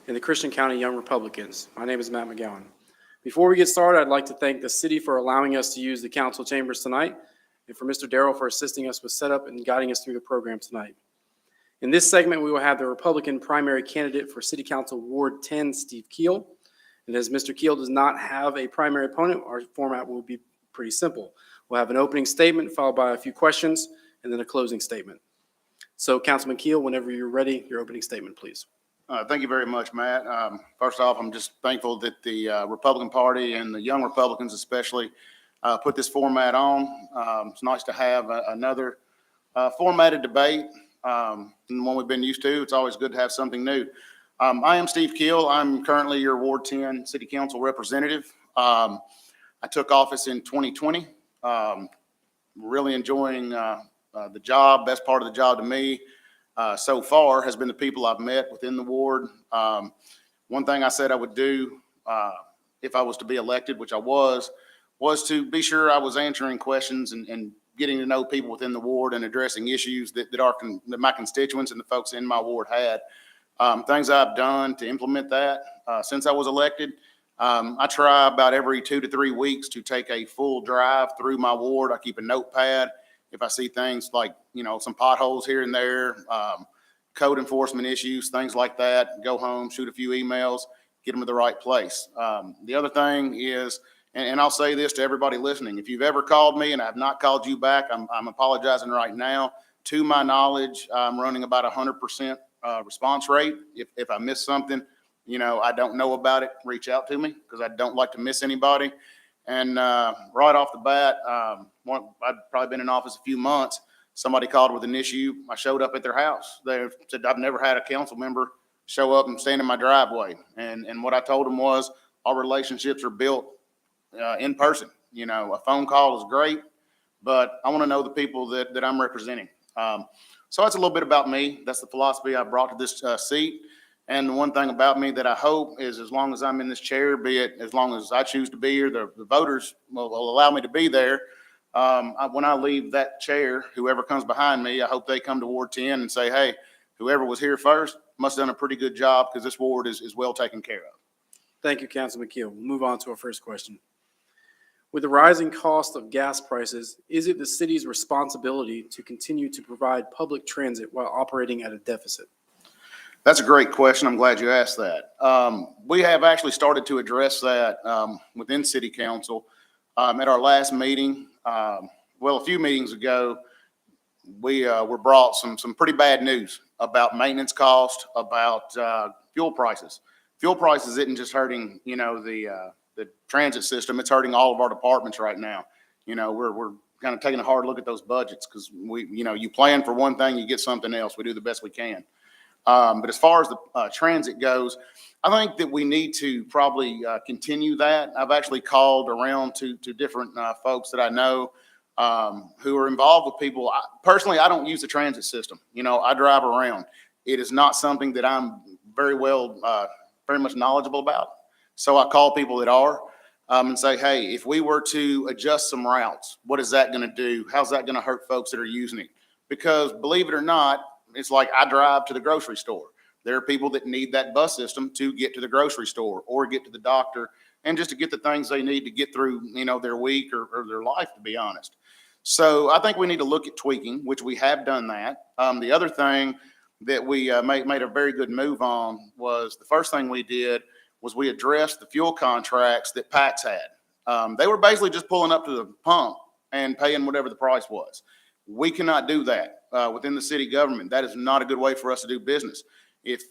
and the Christian County Young Republicans. My name is Matt McGowan. Before we get started, I'd like to thank the city for allowing us to use the council chambers tonight and for Mr. Darrell for assisting us with setup and guiding us through the program tonight. In this segment, we will have the Republican primary candidate for City Council Ward 10, Steve Keel. And as Mr. Keel does not have a primary opponent, our format will be pretty simple. We'll have an opening statement followed by a few questions and then a closing statement. So Councilman Keel, whenever you're ready, your opening statement, please. Thank you very much, Matt. First off, I'm just thankful that the Republican Party and the young Republicans especially put this format on. It's nice to have another formatted debate than the one we've been used to. It's always good to have something new. I am Steve Keel. I'm currently your Ward 10 City Council representative. I took office in 2020. Really enjoying the job. Best part of the job to me so far has been the people I've met within the ward. One thing I said I would do if I was to be elected, which I was to be sure I was answering questions and getting to know people within the ward and addressing issues that my constituents and the folks in my ward had. Things I've done to implement that since I was elected. I try about every 2 to 3 weeks to take a full drive through my ward. I keep a notepad. If I see things like, some potholes here and there, code enforcement issues, things like that, go home, shoot a few emails, get them to the right place. The other thing is, and I'll say this to everybody listening, if you've ever called me and I have not called you back, I'm apologizing right now. To my knowledge, I'm running about 100% response rate. If I miss something, I don't know about it, reach out to me because I don't like to miss anybody. And right off the bat, I'd probably been in office a few months. Somebody called with an issue. I showed up at their house. They said, I've never had a council member show up and stand in my driveway. And what I told them was our relationships are built in person. A phone call is great, but I want to know the people that I'm representing. So that's a little bit about me. That's the philosophy I brought to this seat. And the one thing about me that I hope is as long as I'm in this chair, be it as long as I choose to be here, the voters will allow me to be there. When I leave that chair, whoever comes behind me, I hope they come to Ward 10 and say, hey, whoever was here first must have done a pretty good job because this ward is well taken care of. Thank you, Councilman Keel. We'll move on to our first question. With the rising cost of gas prices, is it the city's responsibility to continue to provide public transit while operating at a deficit? That's a great question. I'm glad you asked that. We have actually started to address that within City Council. At our last meeting, a few meetings ago, we were brought some pretty bad news about maintenance cost, about fuel prices. Fuel prices isn't just hurting, the transit system. It's hurting all of our departments right now. We're kind of taking a hard look at those budgets because you plan for one thing, you get something else. We do the best we can. But as far as the transit goes, I think that we need to probably continue that. I've actually called around to different folks that I know who are involved with people. Personally, I don't use the transit system. I drive around. It is not something that I'm very much knowledgeable about. So I call people that are and say, hey, if we were to adjust some routes, what is that going to do? How's that going to hurt folks that are using it? Because believe it or not, it's like I drive to the grocery store. There are people that need that bus system to get to the grocery store or get to the doctor and just to get the things they need to get through, their week or their life, to be honest. So I think we need to look at tweaking, which we have done that. The other thing that we made a very good move on was the first thing we did was we addressed the fuel contracts that PACs had. They were basically just pulling up to the pump and paying whatever the price was. We cannot do that within the city government. That is not a good way for us to do business. If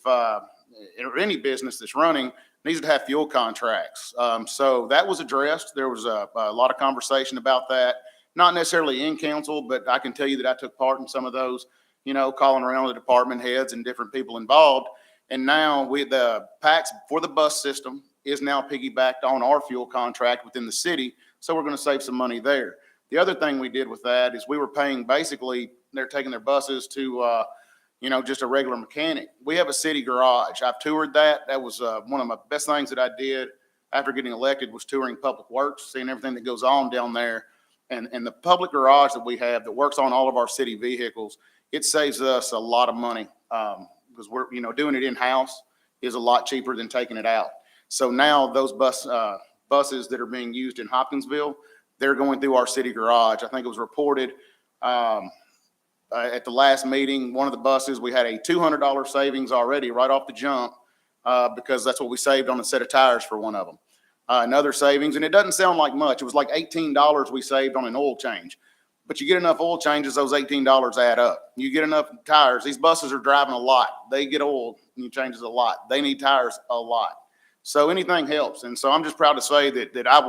any business that's running needs to have fuel contracts. So that was addressed. There was a lot of conversation about that, not necessarily in council, but I can tell you that I took part in some of those, calling around the department heads and different people involved. And now the PACs for the bus system is now piggybacked on our fuel contract within the city. So we're going to save some money there. The other thing we did with that is we were paying basically, they're taking their buses to, just a regular mechanic. We have a city garage. I've toured that. That was one of my best things that I did after getting elected was touring Public Works, seeing everything that goes on down there. And the public garage that we have that works on all of our city vehicles it saves us a lot of money, because we're, doing it in-house is a lot cheaper than taking it out. So now those buses that are being used in Hopkinsville, they're going through our city garage. I think it was reported at the last meeting, one of the buses, we had a $200 savings already right off the jump, because that's what we saved on a set of tires for one of them. Another savings, and it doesn't sound like much. It was like $18 we saved on an oil change. But you get enough oil changes, those $18 add up. You get enough tires. These buses are driving a lot. They get oil and you changes a lot. They need tires a lot. So anything helps. And so I'm just proud to say that I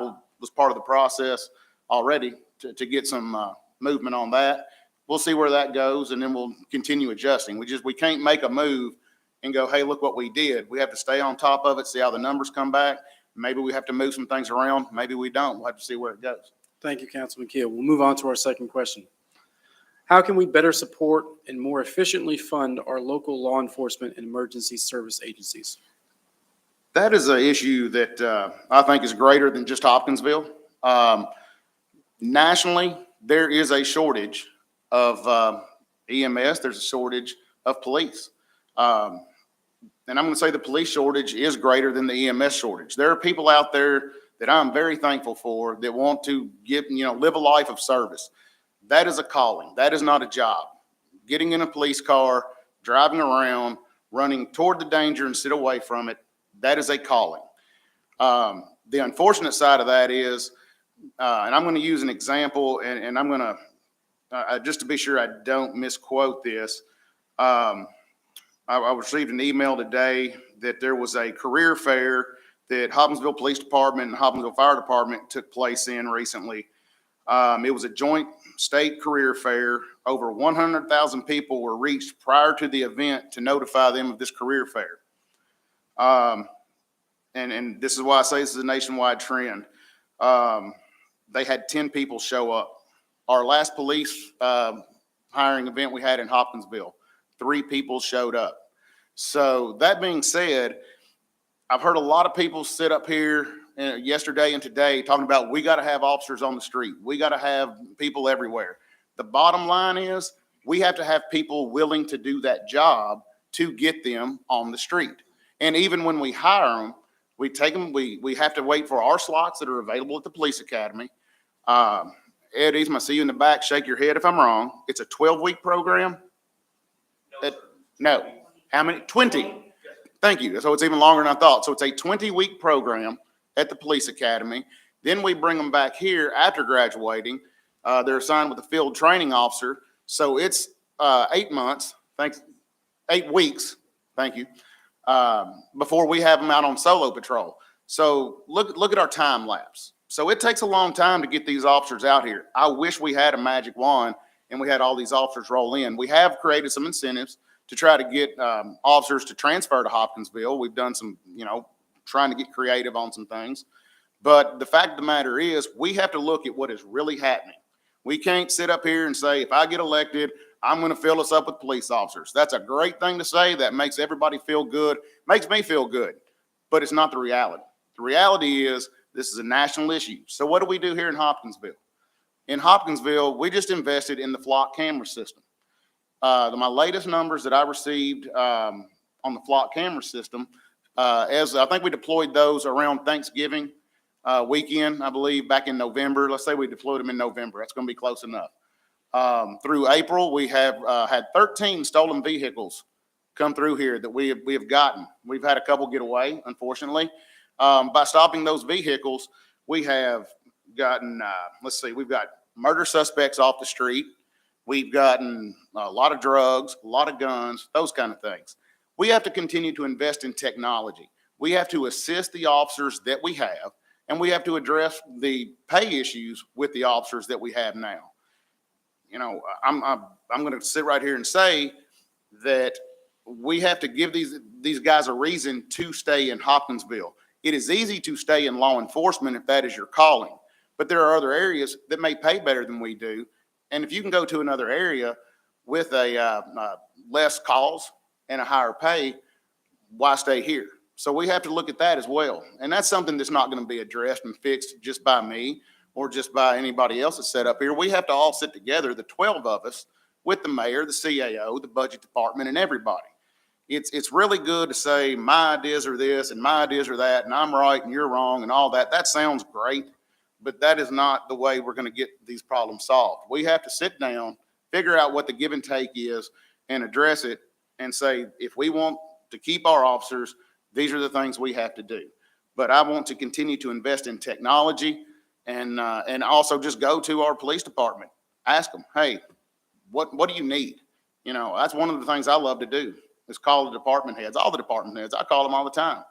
was part of the process already to get some movement on that. We'll see where that goes, and then we'll continue adjusting. We can't make a move and go, hey, look what we did. We have to stay on top of it, see how the numbers come back. Maybe we have to move some things around. Maybe we don't. We'll have to see where it goes. Thank you, Councilman Keel. We'll move on to our second question. How can we better support and more efficiently fund our local law enforcement and emergency service agencies? That is an issue that I think is greater than just Hopkinsville. Nationally, there is a shortage of EMS. There's a shortage of police. And I'm going to say the police shortage is greater than the EMS shortage. There are people out there that I'm very thankful for that want to live a life of service. That is a calling. That is not a job. Getting in a police car, driving around, running toward the danger instead away from it, that is a calling. The unfortunate side of that is, and I'm going to use an example, and I'm going to, just to be sure I don't misquote this, I received an email today that there was a career fair that Hopkinsville Police Department and Hopkinsville Fire Department took place in recently. It was a joint state career fair. Over 100,000 people were reached prior to the event to notify them of this career fair. And this is why I say this is a nationwide trend. They had 10 people show up. Our last police hiring event we had in Hopkinsville, 3 people showed up. So that being said, I've heard a lot of people sit up here yesterday and today talking about we got to have officers on the street. We got to have people everywhere. The bottom line is we have to have people willing to do that job to get them on the street. And even when we hire them, we take them, we have to wait for our slots that are available at the police academy. Ed Eastman, I see you in the back. Shake your head if I'm wrong. It's a 12-week program? No. How many? 20. Thank you. So it's even longer than I thought. So it's a 20-week program at the police academy. Then we bring them back here after graduating. They're assigned with a field training officer. So it's 8 months, 8 weeks, thank you, before we have them out on solo patrol. So look at our time lapse. So it takes a long time to get these officers out here. I wish we had a magic wand and we had all these officers roll in. We have created some incentives to try to get officers to transfer to Hopkinsville. We've done some, trying to get creative on some things. But the fact of the matter is, we have to look at what is really happening. We can't sit up here and say, if I get elected, I'm going to fill us up with police officers. That's a great thing to say. That makes everybody feel good, makes me feel good. But it's not the reality. The reality is this is a national issue. So what do we do here in Hopkinsville? In Hopkinsville, we just invested in the flock camera system. My latest numbers that I received on the flock camera system, as I think we deployed those around Thanksgiving weekend, I believe, back in November. Let's say we deployed them in November. That's going to be close enough. Through April, we have had 13 stolen vehicles come through here that we have gotten. We've had a couple get away, unfortunately. By stopping those vehicles, we have gotten, we've got murder suspects off the street. We've gotten a lot of drugs, a lot of guns, those kind of things. We have to continue to invest in technology. We have to assist the officers that we have, and we have to address the pay issues with the officers that we have now. I'm going to sit right here and say that we have to give these guys a reason to stay in Hopkinsville. It is easy to stay in law enforcement if that is your calling, but there are other areas that may pay better than we do. And if you can go to another area with a less calls and a higher pay, why stay here? So we have to look at that as well. And that's something that's not going to be addressed and fixed just by me or just by anybody else that's set up here. We have to all sit together, the 12 of us, with the mayor, the CAO, the budget department, and everybody. It's really good to say my ideas are this and my ideas are that, and I'm right and you're wrong and all that. That sounds great, but that is not the way we're going to get these problems solved. We have to sit down, figure out what the give and take is, and address it and say, if we want to keep our officers, these are the things we have to do. But I want to continue to invest in technology and also just go to our police department, ask them, hey, what do you need? You know, that's one of the things I love to do is call the department heads, all the department heads. I call them all the time.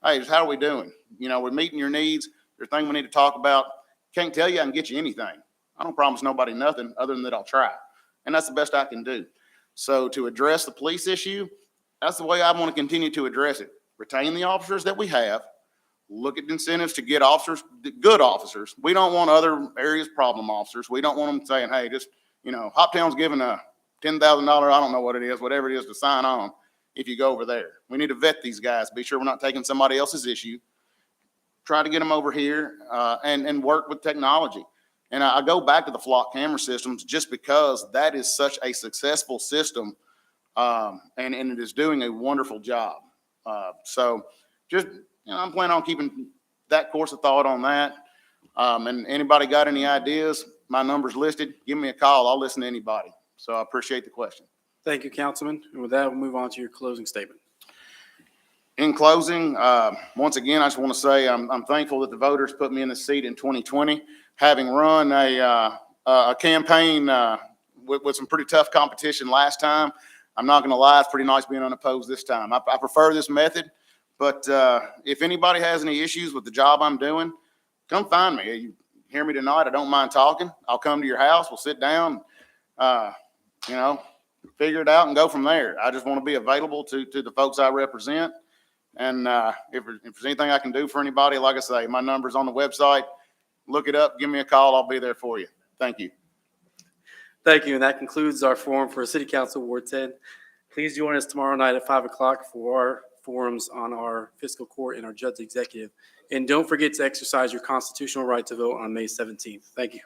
Hey, just how are we doing? You know, we're meeting your needs. There's things we need to talk about. Can't tell you I can get you anything. I don't promise nobody nothing other than that I'll try. And that's the best I can do. So to address the police issue, that's the way I want to continue to address it. Retain the officers that we have. Look at incentives to get officers, good officers. We don't want other areas problem officers. We don't want them saying, hey, just, you know, Hoptown's giving a $10,000, I don't know what it is, whatever it is to sign on if you go over there. We need to vet these guys, be sure we're not taking somebody else's issue. Try to get them over here and work with technology. And I go back to the flock camera systems just because that is such a successful system and it is doing a wonderful job. So just, you know, I'm planning on keeping that course of thought on that. And anybody got any ideas, my number's listed. Give me a call. I'll listen to anybody. So I appreciate the question. Thank you, Councilman. And with that, we'll move on to your closing statement. In closing, once again, I just want to say I'm thankful that the voters put me in the seat in 2020, having run a campaign with some pretty tough competition last time. I'm not going to lie, it's pretty nice being unopposed this time. I prefer this method, but if anybody has any issues with the job I'm doing, come find me. You hear me tonight, I don't mind talking. I'll come to your house, we'll sit down, you know, figure it out and go from there. I just want to be available to the folks I represent. And if there's anything I can do for anybody, like I say, my number's on the website. Look it up, give me a call, I'll be there for you. Thank you. Thank you. And that concludes our forum for City Council Ward 10. Please join us tomorrow night at 5 o'clock for our forums on our fiscal court and our judge executive. And don't forget to exercise your constitutional right to vote on May 17th. Thank you.